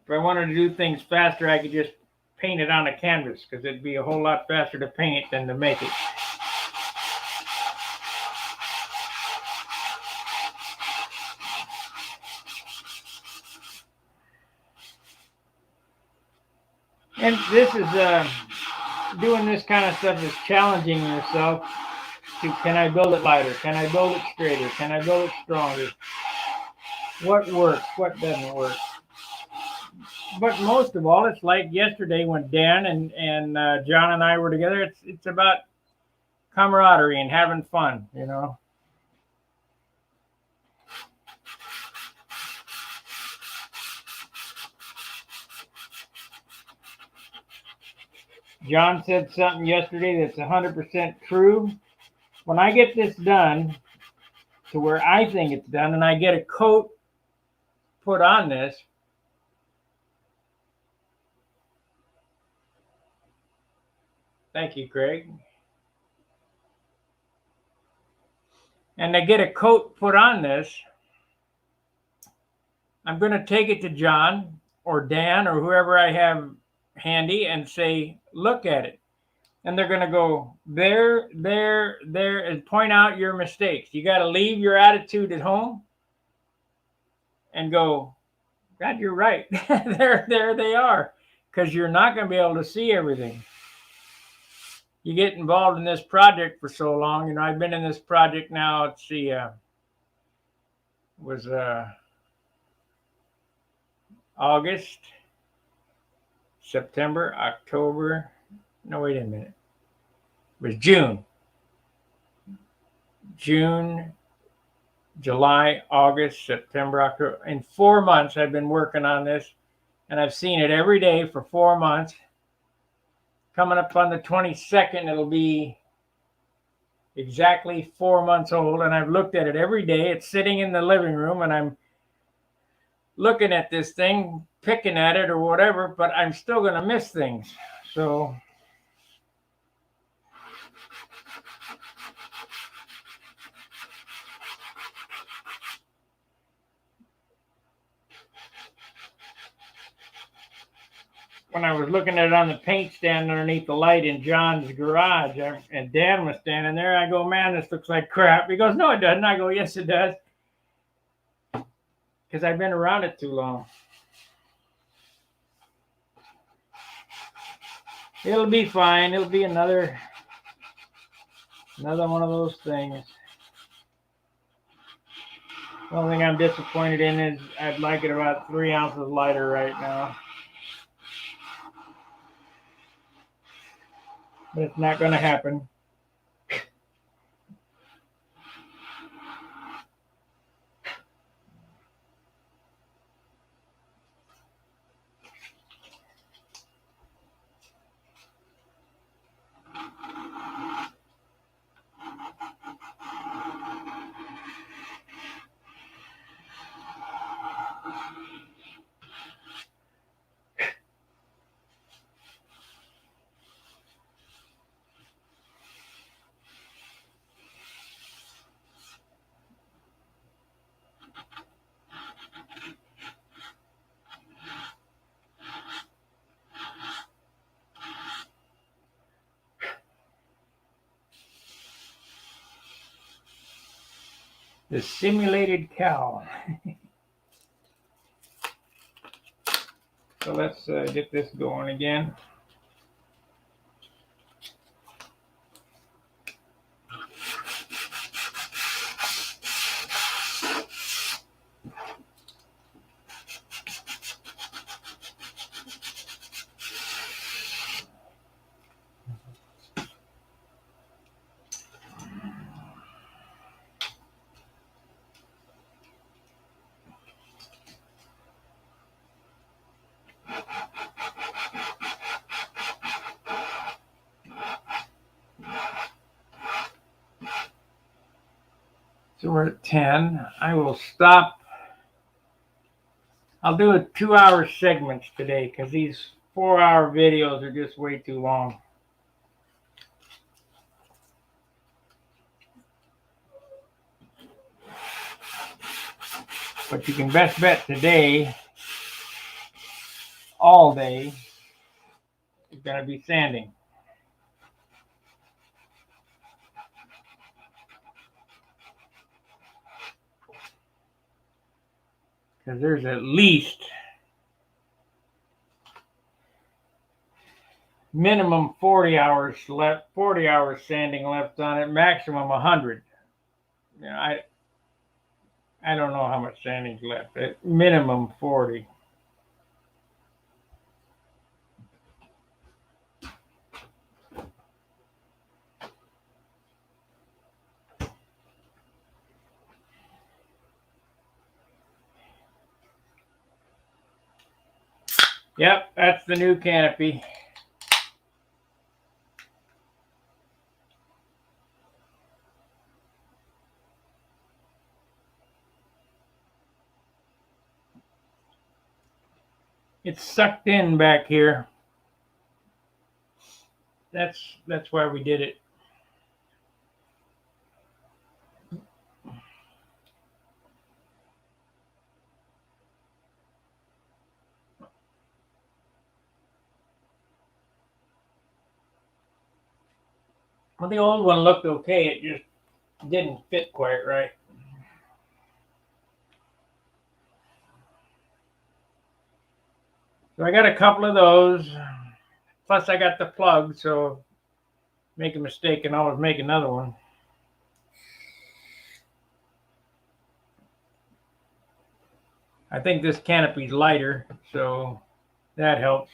If I wanted to do things faster, I could just paint it on a canvas because it'd be a whole lot faster to paint it than to make it. And this is doing this kind of stuff is challenging yourself to, can I build it lighter? Can I build it straighter? Can I build it stronger? What works? What doesn't work? But most of all, it's like yesterday when Dan and John and I were together. It's about camaraderie and having fun, you know. John said something yesterday that's 100% true. When I get this done to where I think it's done and I get a coat put on this, thank you, Craig, and I get a coat put on this, I'm going to take it to John or Dan or whoever I have handy and say, look at it. And they're going to go there, and point out your mistakes. You got to leave your attitude at home and go, God, you're right. there they are. Because you're not going to be able to see everything. You get involved in this project for so long. You know, I've been in this project now, let's see, was August, September, October. No, wait a minute. It was June. June, July, August, September, October. In 4 months, I've been working on this, and I've seen it every day for 4 months. Coming up on the 22nd, it'll be exactly 4 months old, and I've looked at it every day. It's sitting in the living room, and I'm looking at this thing, picking at it or whatever, but I'm still going to miss things. So when I was looking at it on the paint stand underneath the light in John's garage, and Dan was standing there, I go, man, this looks like crap. He goes, no, it doesn't. I go, yes, it does. Because I've been around it too long. It'll be fine. It'll be another one of those things. The only thing I'm disappointed in is I'd like it about 3 ounces lighter right now. But it's not going to happen. The simulated cow. So let's get this going again. So we're at 10. I will stop. I'll do a 2-hour segments today because these 4-hour videos are just way too long. But you can best bet today, all day, is going to be sanding. Because there's at least minimum 40 hours left, 40 hours sanding left on it, maximum 100. You know, I don't know how much sanding's left. At minimum 40. Yep, that's the new canopy. It's sucked in back here. That's why we did it. Well, the old one looked okay. It just didn't fit quite right. So I got a couple of those. Plus I got the plug, so make a mistake and always make another one. I think this canopy's lighter, so that helps.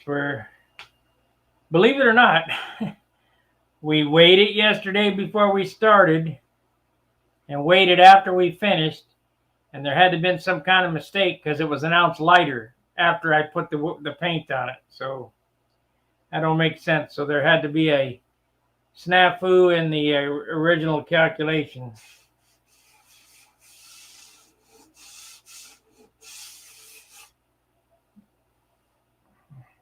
Believe it or not, we weighed it yesterday before we started and weighed it after we finished, and there had to have been some kind of mistake because it was an ounce lighter after I put the paint on it. So that don't make sense. So there had to be a snafu in the original calculation.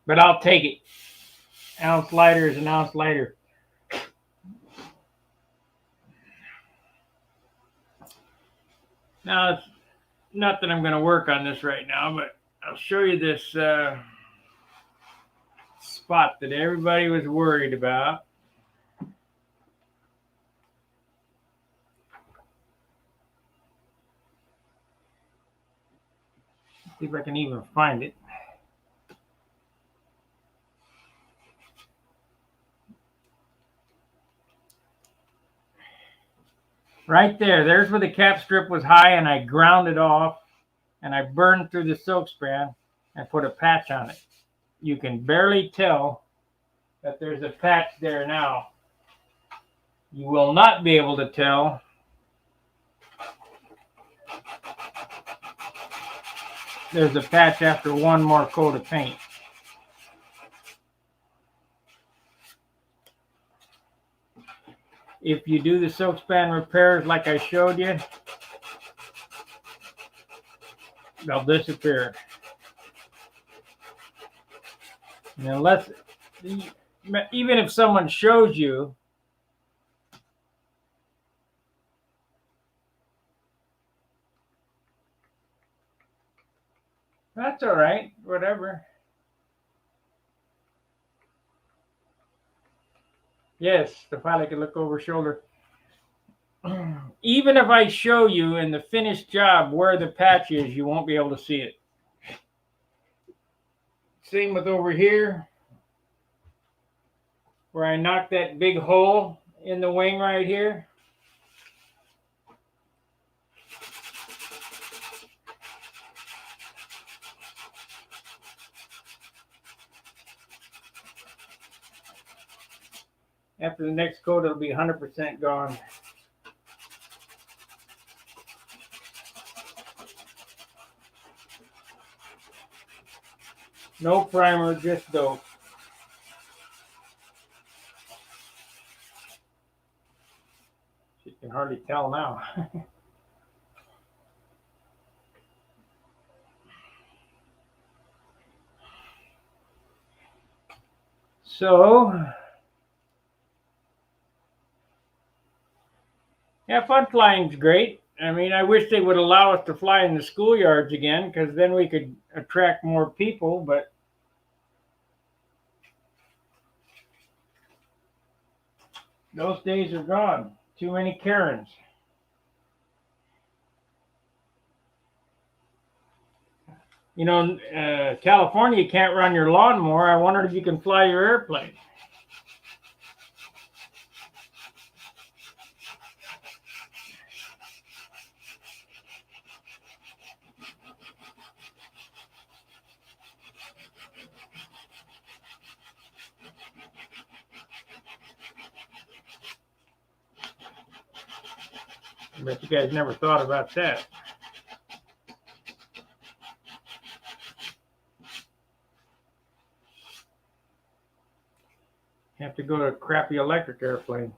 But I'll take it. Ounce lighter is an ounce lighter. Now, it's not that I'm going to work on this right now, but I'll show you this spot that everybody was worried about. Let's see if I can even find it. Right there's where the cap strip was high, and I ground it off, and I burned through the silk span and put a patch on it. You can barely tell that there's a patch there now. You will not be able to tell there's a patch after one more coat of paint. If you do the silk span repairs like I showed you, they'll disappear. And unless, even if someone shows you, that's all right, whatever. Yes, the pilot can look over shoulder. Even if I show you in the finished job where the patch is, you won't be able to see it. Same with over here, where I knocked that big hole in the wing right here. After the next coat, it'll be 100% gone. No primer, just dope. You can hardly tell now. So, yeah, fun flying's great. I mean, I wish they would allow us to fly in the schoolyards again, because then we could attract more people, but those days are gone. Too many Karens. You know, California can't run your lawnmower. I wondered if you can fly your airplane. I bet you guys never thought about that. You have to go to a crappy electric airplane.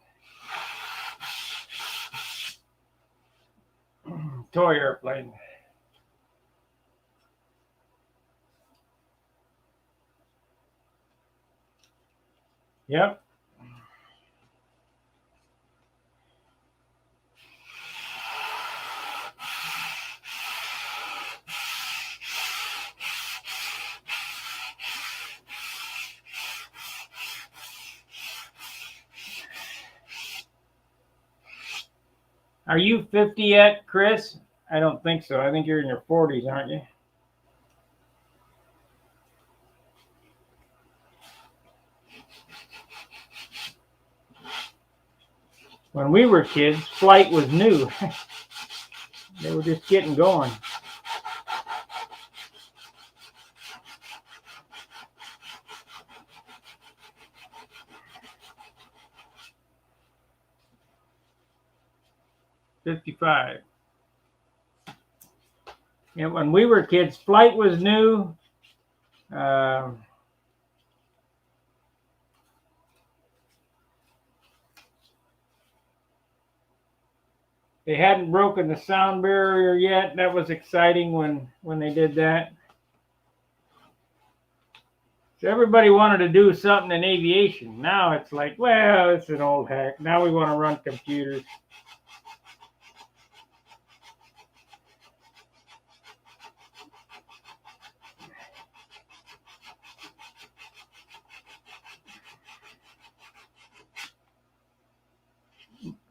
Toy airplane. Yep. Are you 50 yet, Chris? I don't think so. I think you're in your 40s, aren't you? When we were kids, flight was new. They were just getting going. '55. And when we were kids, flight was new. They hadn't broken the sound barrier yet. That was exciting when they did that. So everybody wanted to do something in aviation. Now it's like, well, it's an old hack. Now we want to run computers.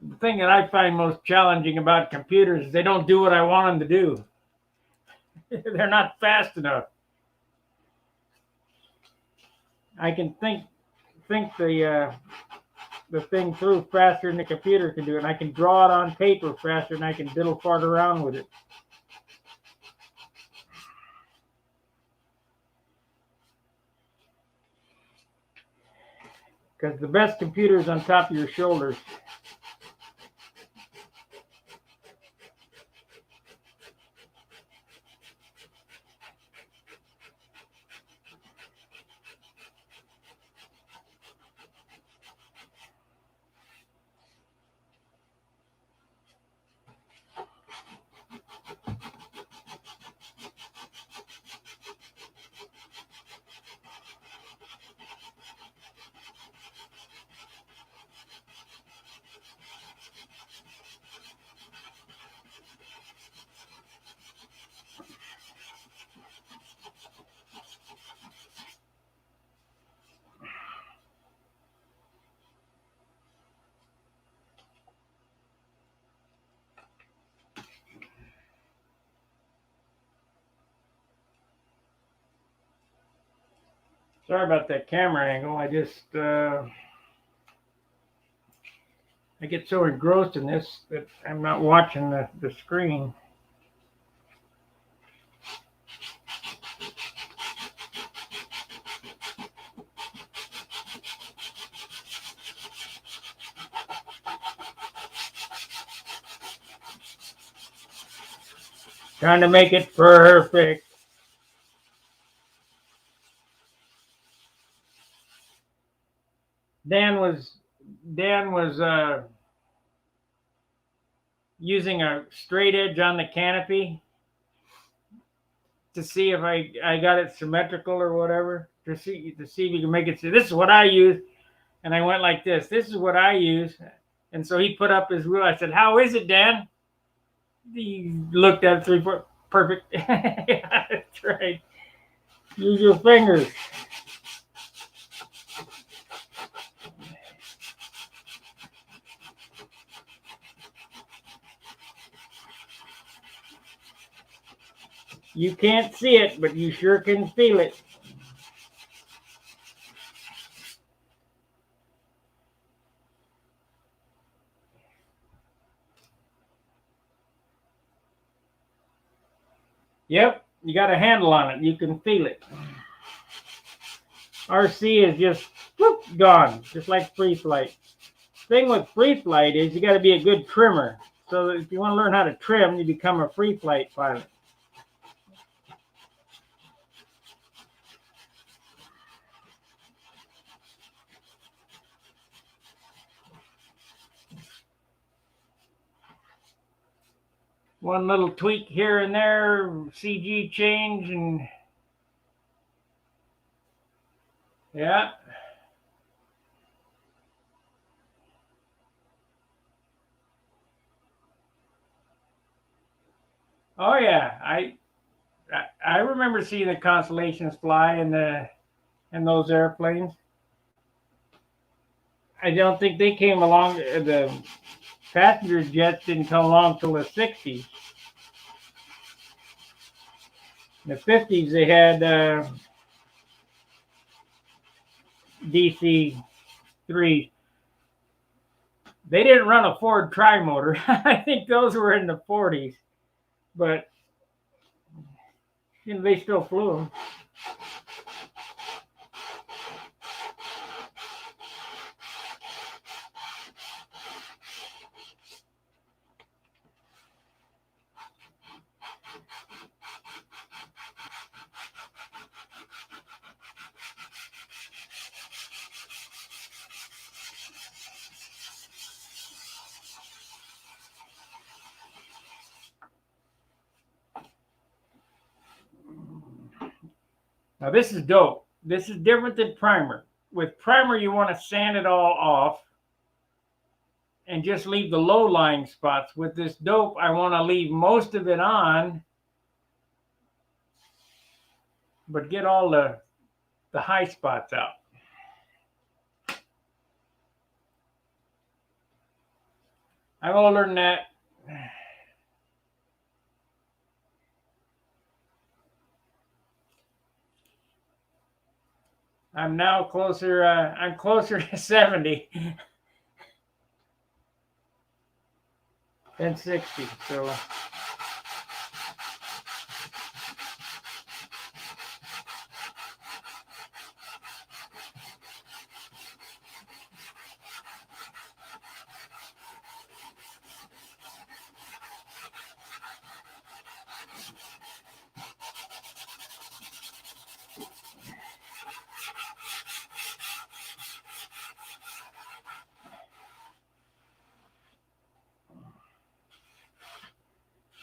The thing that I find most challenging about computers is they don't do what I want them to do. They're not fast enough. I can think the thing through faster than the computer can do it. And I can draw it on paper faster than I can diddle fart around with it. Because the best computer is on top of your shoulders. Sorry about that camera angle. I get so engrossed in this that I'm not watching the screen. Trying to make it perfect. Dan was using a straight edge on the canopy to see if I got it symmetrical or whatever. to see if you can make it say, this is what I use. And I went like this. This is what I use. And so he put up his wheel. I said, how is it, Dan? He looked at it, 3/4. Perfect. Yeah, that's right. Use your fingers. You can't see it, but you sure can feel it. Yep, you got a handle on it. You can feel it. RC is just whoop, gone, just like free flight. Thing with free flight is you got to be a good trimmer. So if you want to learn how to trim, you become a free flight pilot. One little tweak here and there, CG change, and yeah. Oh yeah, I remember seeing the constellations fly in those airplanes. I don't think they came along. The passenger jets didn't come along till the '60s. In the '50s, they had DC-3. They didn't run a Ford tri-motor. I think those were in the '40s, but they still flew them. Now this is dope. This is different than primer. With primer, you want to sand it all off and just leave the low-lying spots. With this dope, I want to leave most of it on, but get all the high spots out. I'm older than that. I'm now closer. I'm closer to 70 than 60. So.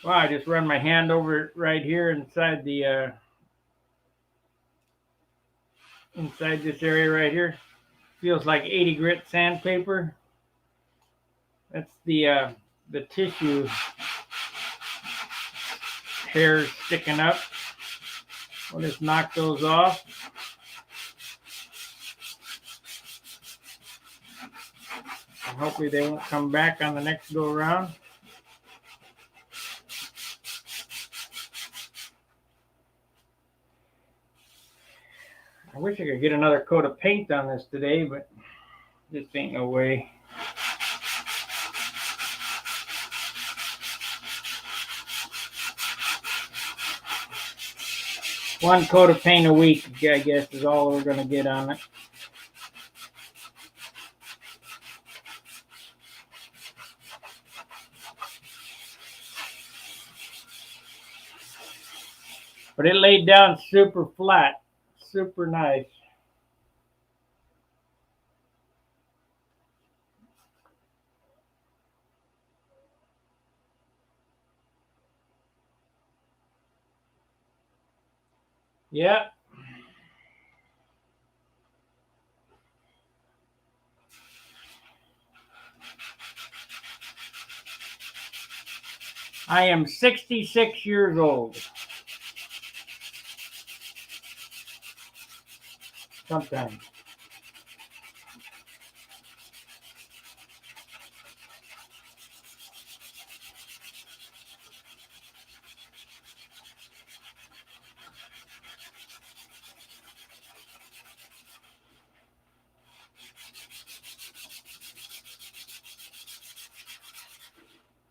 Wow, I just run my hand over it right here inside the inside this area right here. Feels like 80 grit sandpaper. That's the tissue hairs sticking up. We'll just knock those off. And hopefully they won't come back on the next go around. I wish I could get another coat of paint on this today, but just ain't no way. One coat of paint a week, I guess, is all we're going to get on it. But it laid down super flat, super nice. Yeah. I am 66 years old. Sometimes.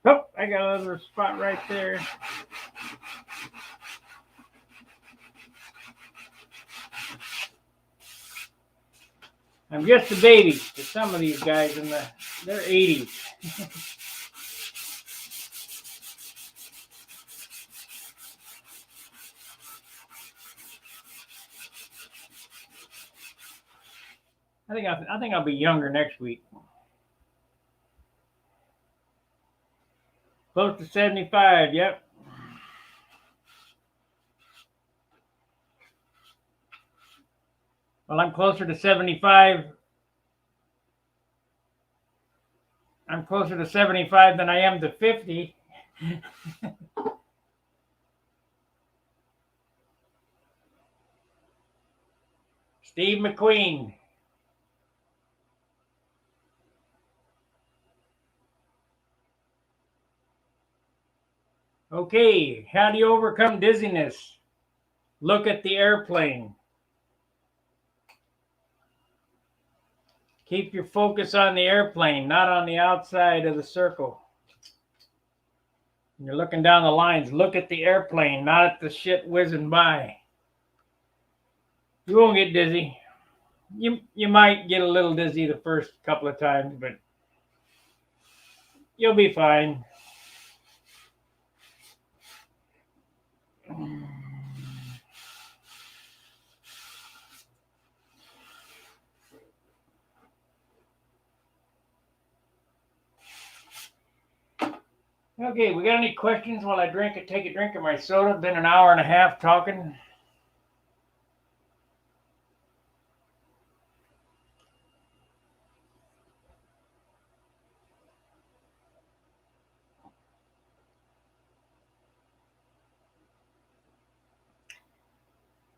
Oh, I got another spot right there. I'm just a baby to some of these guys in their 80s. I think I'll be younger next week. Close to 75, yep. Well, I'm closer to 75. I'm closer to 75 than I am to 50. Steve McQueen. Okay, how do you overcome dizziness? Look at the airplane. Keep your focus on the airplane, not on the outside of the circle. When you're looking down the lines, look at the airplane, not at the shit whizzing by. You won't get dizzy. You might get a little dizzy the first couple of times, but you'll be fine. Okay, we got any questions while I take a drink of my soda? Been an hour and a half talking.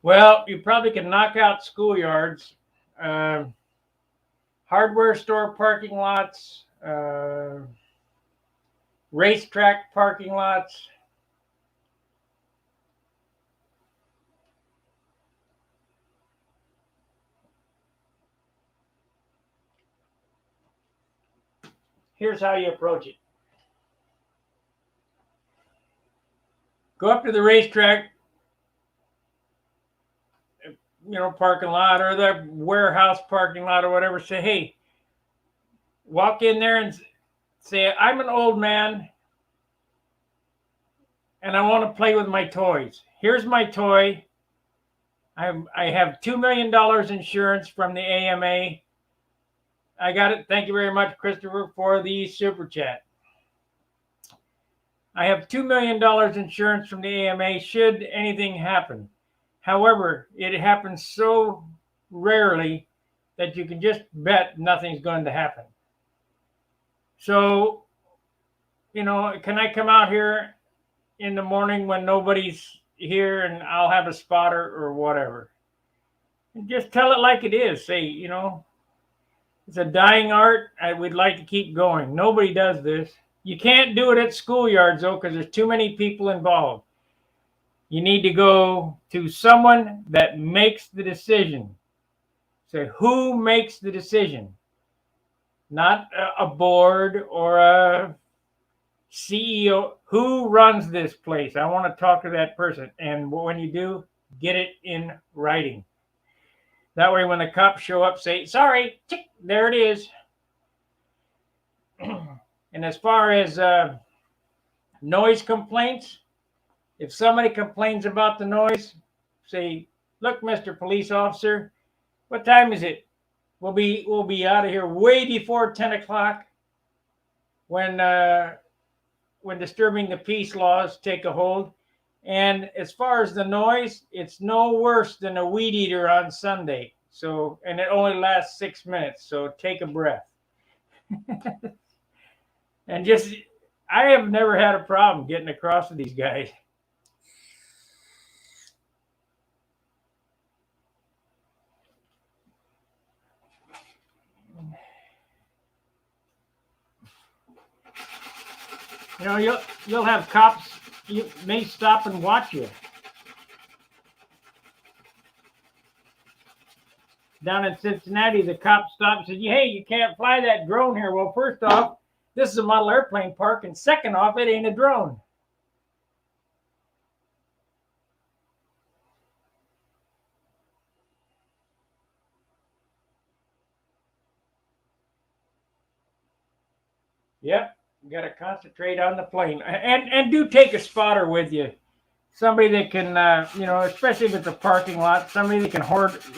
Well, you probably can knock out schoolyards, hardware store parking lots, racetrack parking lots. Here's how you approach it. Go up to the racetrack, parking lot or the warehouse parking lot or whatever. Say, hey, walk in there and say, I'm an old man and I want to play with my toys. Here's my toy. I have $2 million insurance from the AMA. I got it. Thank you very much, Christopher, for the super chat. I have $2 million insurance from the AMA should anything happen. However, it happens so rarely that you can just bet nothing's going to happen. So, can I come out here in the morning when nobody's here and I'll have a spotter or whatever? And just tell it like it is. Say, it's a dying art. We'd like to keep going. Nobody does this. You can't do it at schoolyards, though, because there's too many people involved. You need to go to someone that makes the decision. Say, who makes the decision? Not a board or a CEO. Who runs this place? I want to talk to that person. And when you do, get it in writing. That way, when the cops show up, say, sorry, tick, there it is. And as far as noise complaints, if somebody complains about the noise, say, look, Mr. Police Officer, what time is it? We'll be out of here way before 10 o'clock when disturbing the peace laws take a hold. And as far as the noise, it's no worse than a weed eater on Sunday. So, and it only lasts 6 minutes. So take a breath. And I have never had a problem getting across to these guys. You know, you'll have cops. You may stop and watch you. Down in Cincinnati, the cop stopped and said, "Hey, you can't fly that drone here." Well, first off, this is a model airplane park, and second off, it ain't a drone. Yep, you got to concentrate on the plane, and do take a spotter with you. Somebody that can, you know, especially if it's a parking lot, somebody that can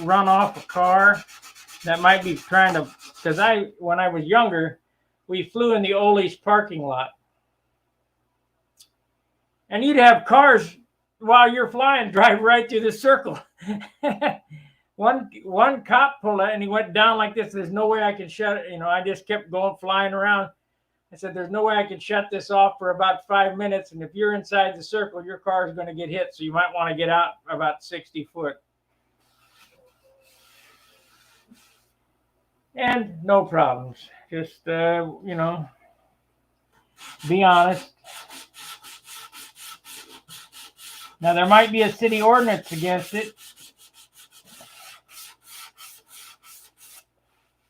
run off a car that might be trying to. Because when I was younger, we flew in the Ole's parking lot, and you'd have cars while you're flying drive right through the circle. One cop pulled out and he went down like this. There's no way I can shut it. You know, I just kept going flying around. I said, "There's no way I can shut this off for about 5 minutes. And if you're inside the circle, your car is going to get hit. So you might want to get out about 60 foot." And no problems. Just, you know, be honest. Now, there might be a city ordinance against it.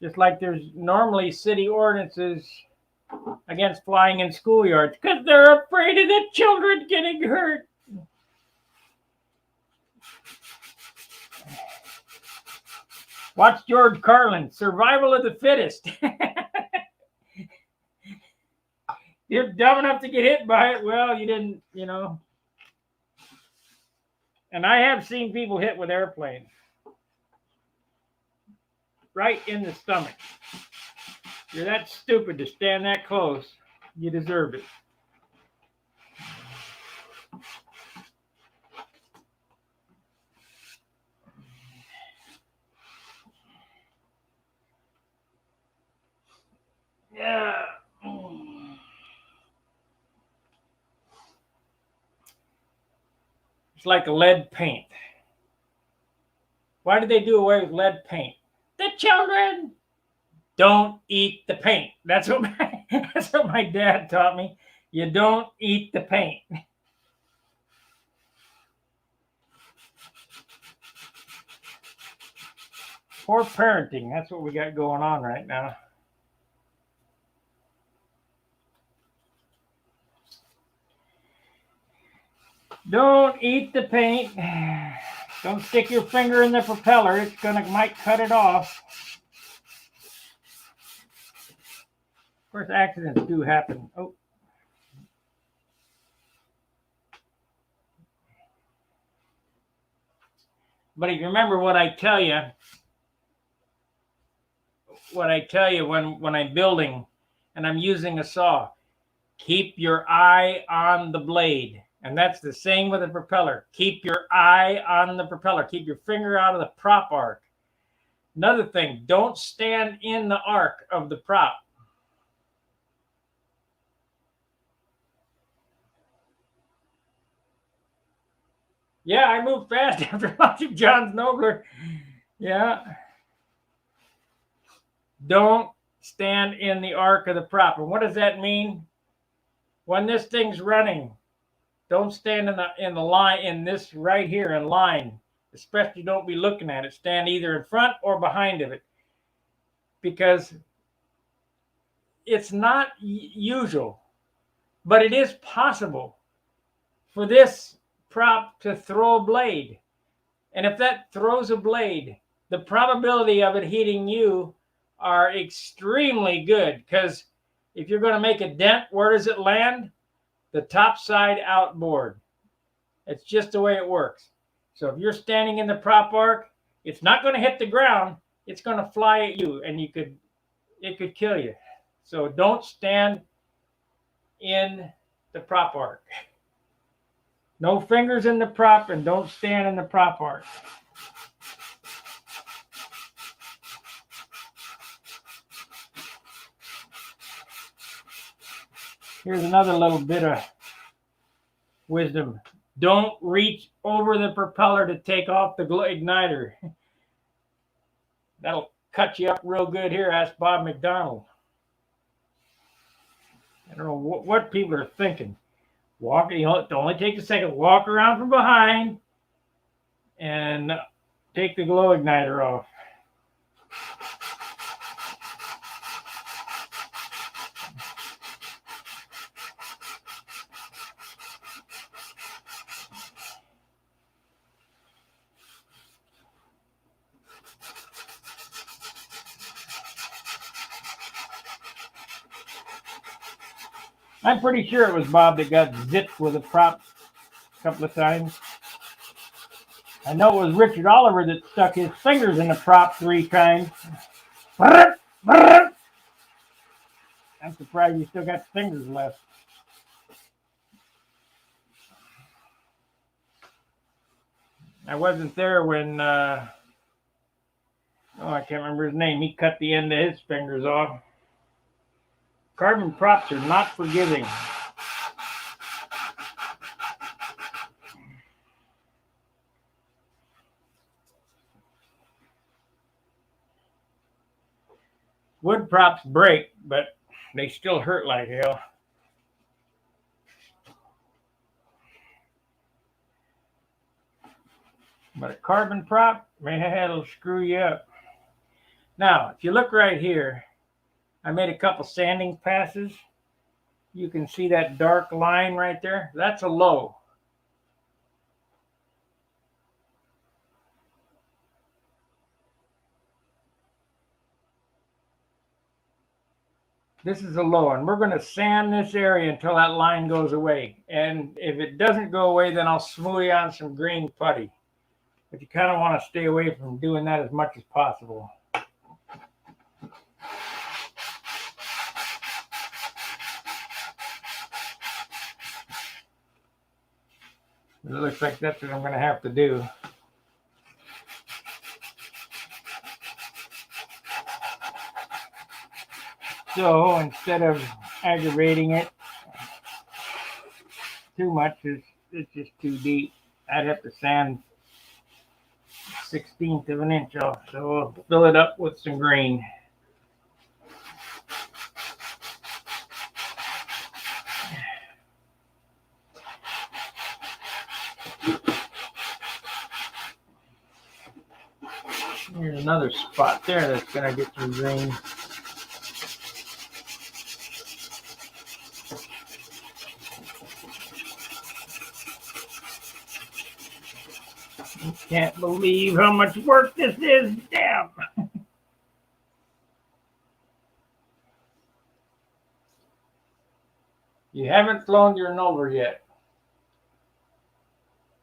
Just like there's normally city ordinances against flying in schoolyards because they're afraid of the children getting hurt. Watch George Carlin, Survival of the Fittest. You're dumb enough to get hit by it. Well, you didn't, you know. And I have seen people hit with airplanes. Right in the stomach. You're that stupid to stand that close. You deserve it. Yeah. It's like lead paint. Why did they do away with lead paint? The children don't eat the paint. That's what my dad taught me. You don't eat the paint. Poor parenting. That's what we got going on right now. Don't eat the paint. Don't stick your finger in the propeller. It's might cut it off. Of course, accidents do happen. Oh. But if you remember what I tell you when I'm building and I'm using a saw, keep your eye on the blade. And that's the same with the propeller. Keep your eye on the propeller. Keep your finger out of the prop arc. Another thing, don't stand in the arc of the prop. Yeah, I moved fast after watching John Snobler. Yeah. Don't stand in the arc of the prop. And what does that mean? When this thing's running, don't stand in the line, in this right here in line. Especially don't be looking at it. Stand either in front or behind of it. Because it's not usual, but it is possible for this prop to throw a blade. And if that throws a blade, the probability of it hitting you are extremely good, because if you're going to make a dent, where does it land? The top side outboard. It's just the way it works. So if you're standing in the prop arc, it's not going to hit the ground. It's going to fly at you, and it could kill you. So don't stand in the prop arc. No fingers in the prop, and don't stand in the prop arc. Here's another little bit of wisdom. Don't reach over the propeller to take off the igniter. That'll cut you up real good here. Ask Bob McDonald. I don't know what people are thinking. Walk, it only takes a second. Walk around from behind and take the glow igniter off. I'm pretty sure it was Bob that got zipped with a prop a couple of times. I know it was Richard Oliver that stuck his fingers in the prop 3 times. I'm surprised he still got fingers left. I wasn't there when, I can't remember his name. He cut the end of his fingers off. Carbon props are not forgiving. Wood props break, but they still hurt like hell. But a carbon prop, man, it'll screw you up. Now, if you look right here, I made a couple sanding passes. You can see that dark line right there. That's a low. This is a low, and we're going to sand this area until that line goes away. And if it doesn't go away, then I'll smoothie on some green putty. But you kind of want to stay away from doing that as much as possible. It looks like that's what I'm going to have to do. So instead of aggravating it too much, it's just too deep. I'd have to sand 1/16 of an inch off. So we'll fill it up with some green. Here's another spot there that's going to get some green. Can't believe how much work this is. Damn. You haven't flown your Nova yet.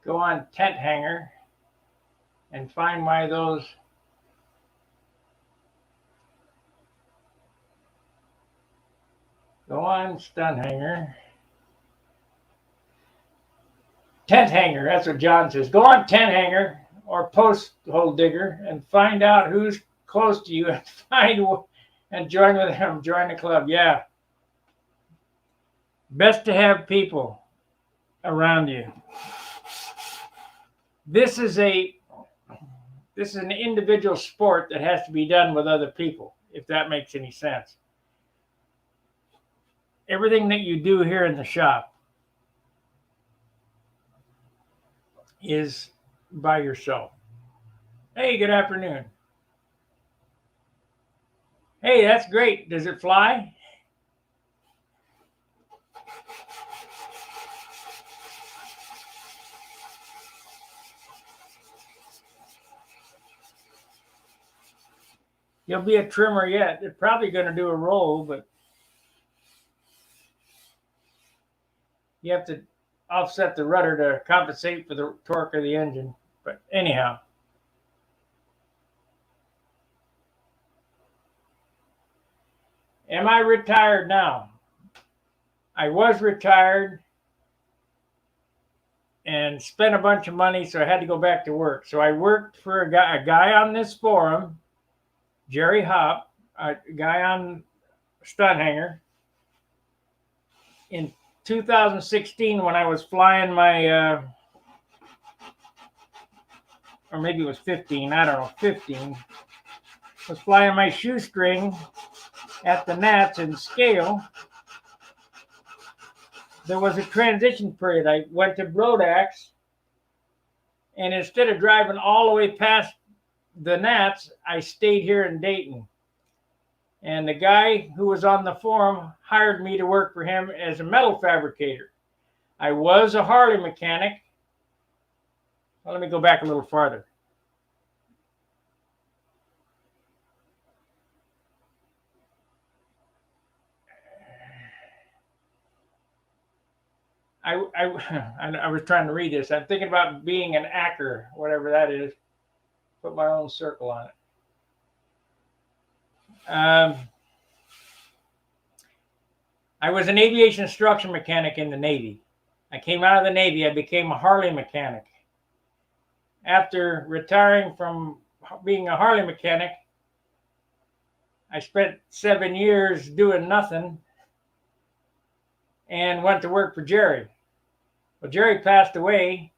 Go on Tent Hanger and find why those go on Stun Hanger. Tent Hanger, that's what John says. Go on Tent Hanger or Post Hole Digger and find out who's close to you and join with them. Join the club. Yeah. Best to have people around you. This is an individual sport that has to be done with other people, if that makes any sense. Everything that you do here in the shop is by yourself. Hey, good afternoon. Hey, that's great. Does it fly? You'll be a trimmer yet. They're probably going to do a roll, but you have to offset the rudder to compensate for the torque of the engine. But anyhow. Am I retired now? I was retired and spent a bunch of money, so I had to go back to work. So I worked for a guy on this forum, Jerry Hopp, a guy on Stun Hanger. in 2016 when I was flying my, or maybe it was 15, I don't know, 15, was flying my shoestring at the gnats in scale. There was a transition period. I went to Brodax, and instead of driving all the way past the gnats, I stayed here in Dayton. And the guy who was on the forum hired me to work for him as a metal fabricator. I was a Harley mechanic. Well, let me go back a little farther. I was trying to read this. I'm thinking about being an acker, whatever that is. Put my own circle on it. I was an aviation instruction mechanic in the Navy. I came out of the Navy. I became a Harley mechanic. After retiring from being a Harley mechanic, I spent 7 years doing nothing and went to work for Jerry. Well, Jerry passed away,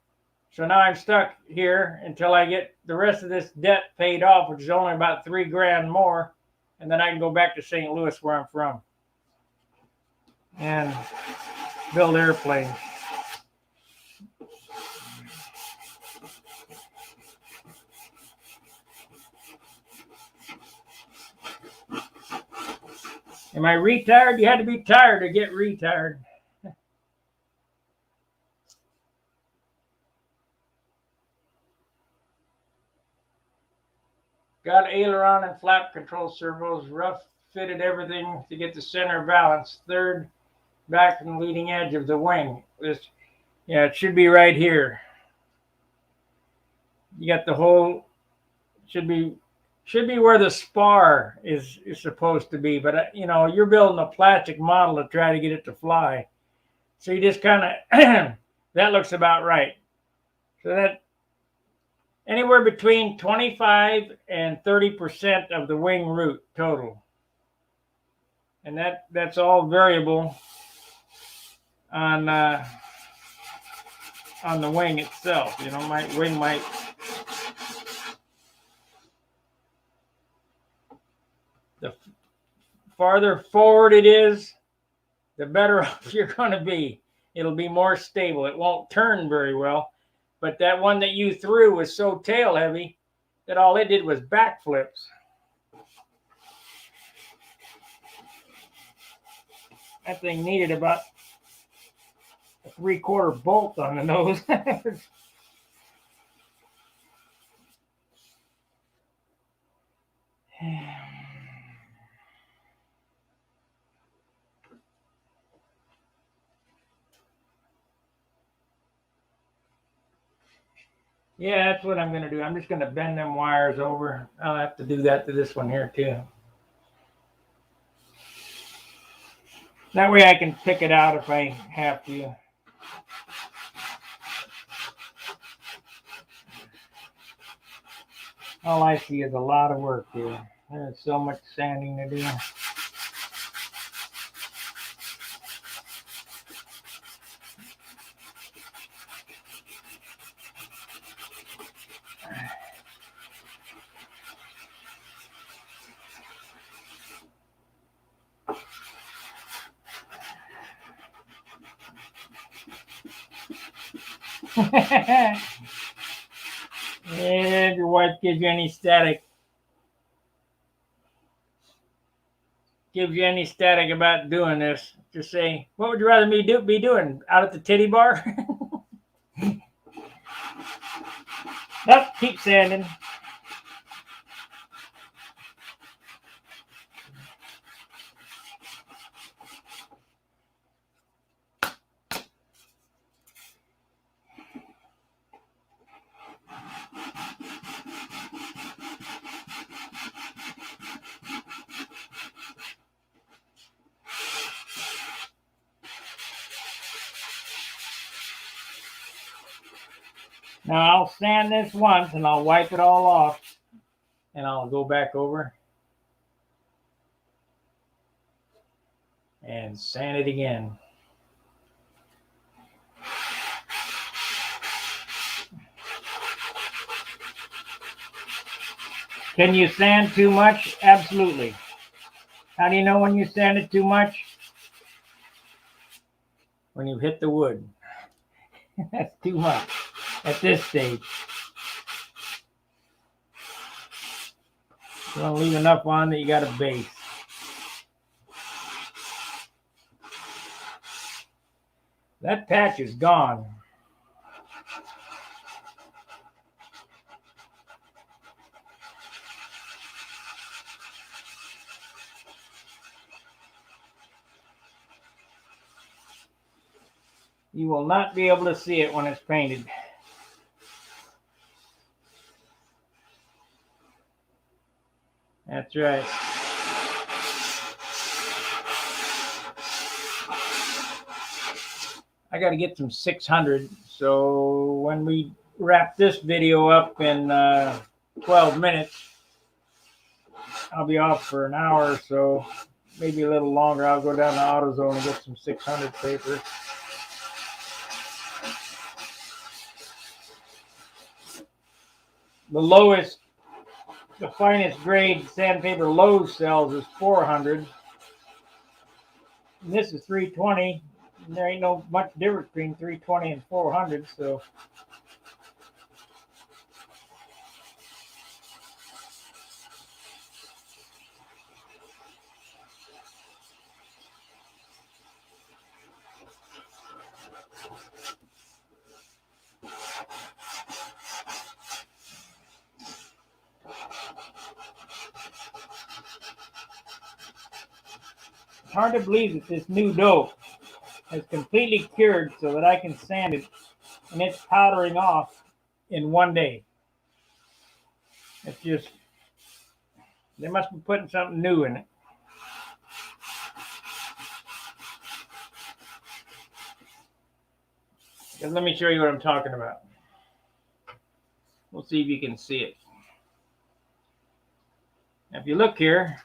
so now I'm stuck here until I get the rest of this debt paid off, which is only about $3,000 more, and then I can go back to St. Louis, where I'm from, and build airplanes. Am I retired? You had to be tired to get retired. Got aileron and flap control servos, rough fitted everything to get the center balance, third back from the leading edge of the wing. Yeah, it should be right here. You got the whole, should be where the spar is supposed to be, but you're building a plastic model to try to get it to fly. So you just kind of, that looks about right. So that anywhere between 25 and 30% of the wing root total. And that's all variable on the wing itself. My wing might, the farther forward it is, the better off you're going to be. It'll be more stable. It won't turn very well. But that one that you threw was so tail heavy that all it did was backflips. That thing needed about a 3/4 bolt on the nose. Yeah, that's what I'm going to do. I'm just going to bend them wires over. I'll have to do that to this one here too. That way I can pick it out if I have to. All I see is a lot of work here. There's so much sanding to do. If your wife gives you any static, about doing this, just say, what would you rather me be doing? Out at the titty bar? Nope, keep sanding. Now I'll sand this once and I'll wipe it all off and I'll go back over and sand it again. Can you sand too much? Absolutely. How do you know when you sand it too much? When you hit the wood. That's too much at this stage. You want to leave enough on that you got a base. That patch is gone. You will not be able to see it when it's painted. That's right. I got to get some 600, so when we wrap this video up in 12 minutes, I'll be off for an hour or so, maybe a little longer. I'll go down to AutoZone and get some 600 paper. The lowest, the finest grade sandpaper Lowe's sells is 400. And this is 320. And there ain't no much difference between 320 and 400, so. It's hard to believe that this new dough has completely cured so that I can sand it, and it's powdering off in one day. It's just, they must be putting something new in it. Because let me show you what I'm talking about. We'll see if you can see it. Now, if you look here,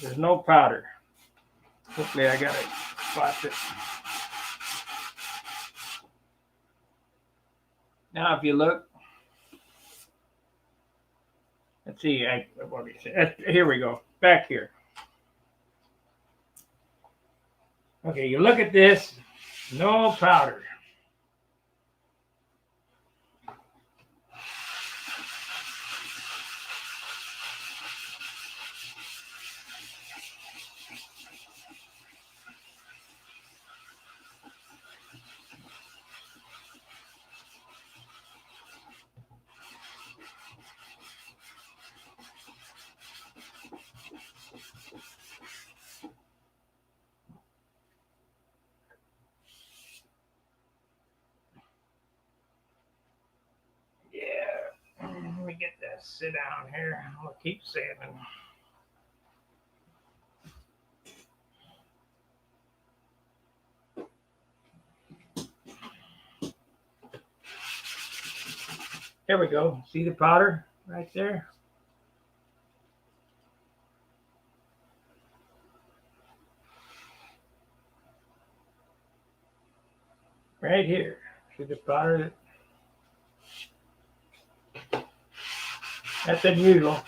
there's no powder. Hopefully I got it spotted. Now if you look, let's see, what do you say? Here we go, back here. Okay, you look at this, no powder. Let me get that sit down here. I'll keep sanding. There we go. See the powder right there? Right here. See the powder? That's unusual.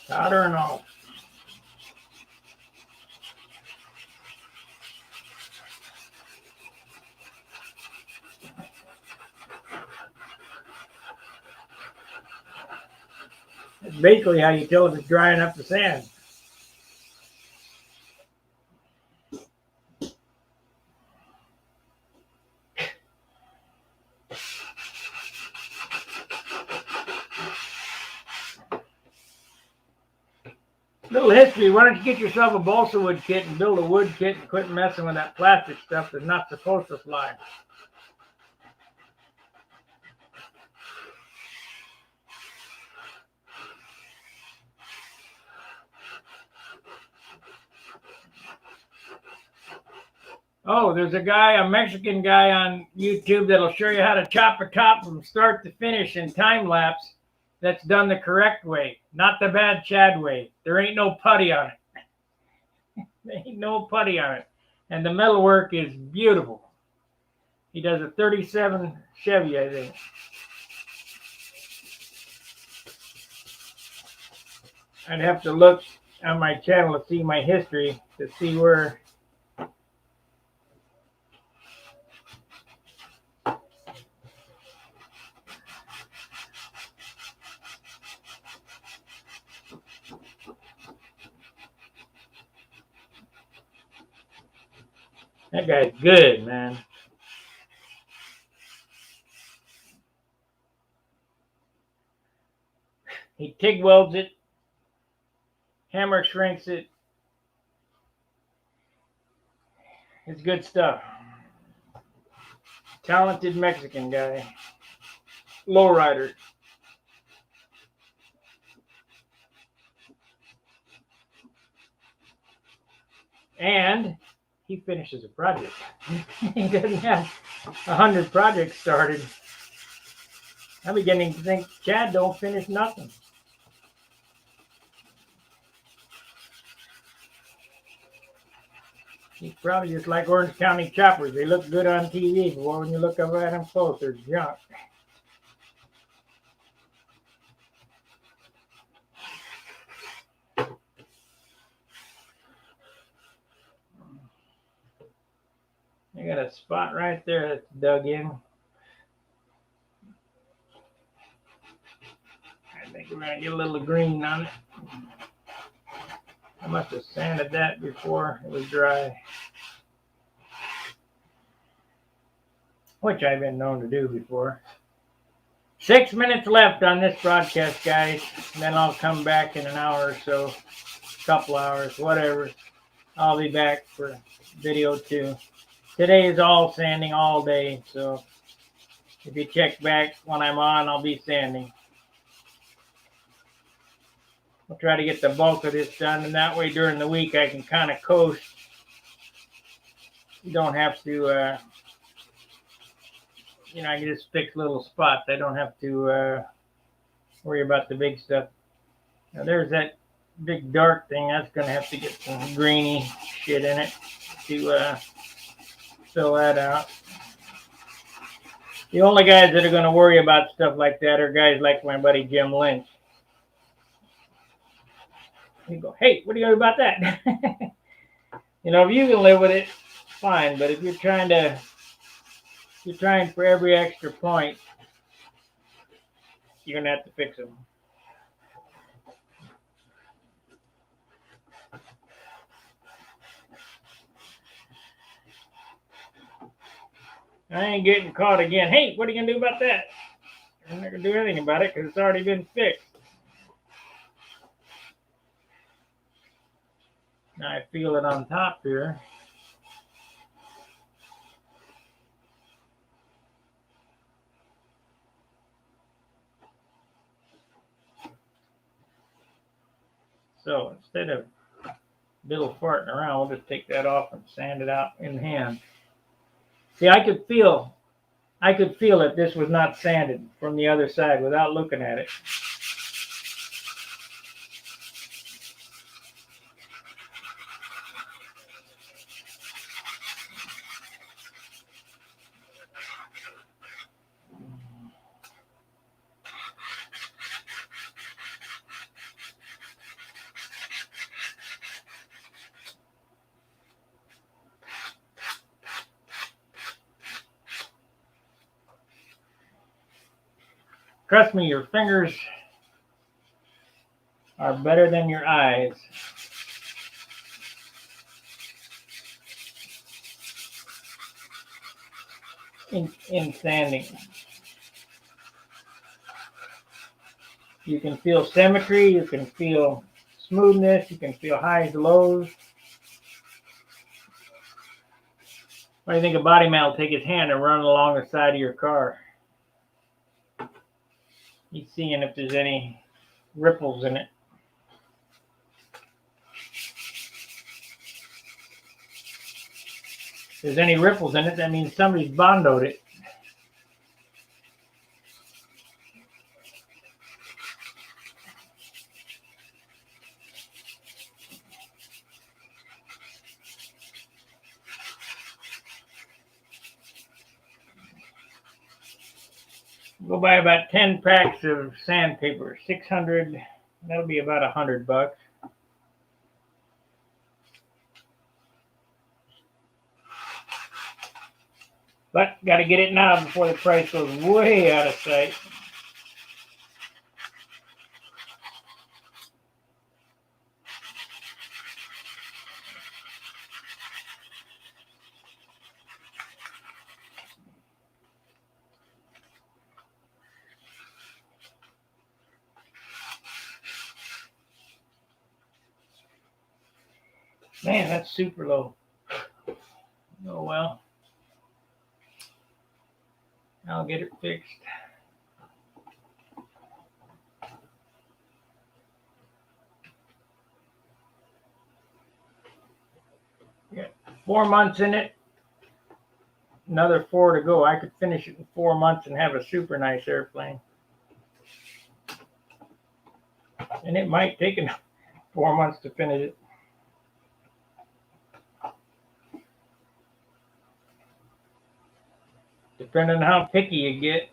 Powder and all. That's basically how you tell if it's drying up the sand. Little history, why don't you get yourself a balsa wood kit and build a wood kit and quit messing with that plastic stuff that's not supposed to fly. Oh, there's a guy, a Mexican guy on YouTube that'll show you how to chop a top from start to finish in time lapse. that's done the correct way, not the bad Chad way. There ain't no putty on it. There ain't no putty on it. And the metalwork is beautiful. He does a 37 Chevy, I think. I'd have to look on my channel to see my history, to see where that guy's good, man. He TIG welds it, hammer shrinks it. It's good stuff. Talented Mexican guy. Lowrider. And he finishes a project. He doesn't have 100 projects started. I'm beginning to think Chad don't finish nothing. He's probably just like Orange County choppers. They look good on TV, but when you look up at them close, they're junk. I got a spot right there that's dug in. I think we're going to get a little green on it. I must have sanded that before it was dry, which I've been known to do before. 6 minutes left on this broadcast, guys. And then I'll come back in an hour or so, a couple hours, whatever. I'll be back for video 2. Today is all sanding all day, so if you check back when I'm on, I'll be sanding. I'll try to get the bulk of this done, and that way during the week I can kind of coast. You don't have to, I can just fix little spots. I don't have to worry about the big stuff. Now there's that big dark thing. That's going to have to get some greeny shit in it to fill that out. The only guys that are going to worry about stuff like that are guys like my buddy Jim Lynch. You go, hey, what do you know about that? If you can live with it, fine. But if you're trying for every extra point, you're going to have to fix them. I ain't getting caught again. Hey, what are you going to do about that? I'm not going to do anything about it because it's already been fixed. Now I feel it on top here. So instead of biddle farting around, we'll just take that off and sand it out in hand. See, I could feel that this was not sanded from the other side without looking at it. Trust me, your fingers are better than your eyes. In sanding. You can feel symmetry, you can feel smoothness, you can feel highs, lows. What do you think a body man will take his hand and run along the side of your car? He's seeing if there's any ripples in it. If there's any ripples in it, that means somebody's bondoed it. Go buy about 10 packs of sandpaper. 600. That'll be about $100. But got to get it now before the price goes way out of sight. Man, that's super low. Oh well. I'll get it fixed. Got 4 months in it. Another 4 to go. I could finish it in 4 months and have a super nice airplane. And it might take 4 months to finish it. Depending on how picky you get.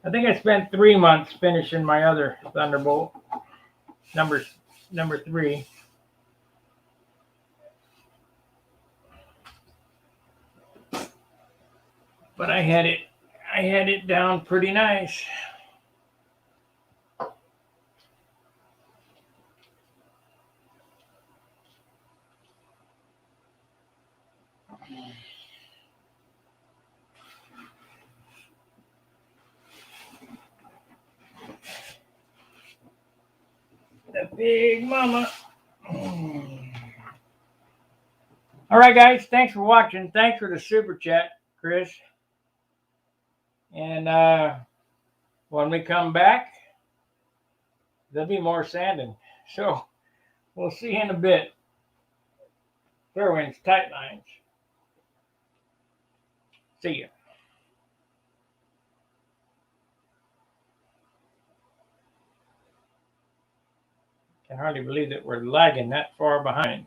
I think I spent 3 months finishing my other Thunderbolt, number 3. But I had it down pretty nice. The big mama. All right, guys. Thanks for watching. Thanks for the super chat, Chris. And when we come back, there'll be more sanding. So we'll see you in a bit. Fair winds, tight lines. See ya. Can hardly believe that we're lagging that far behind.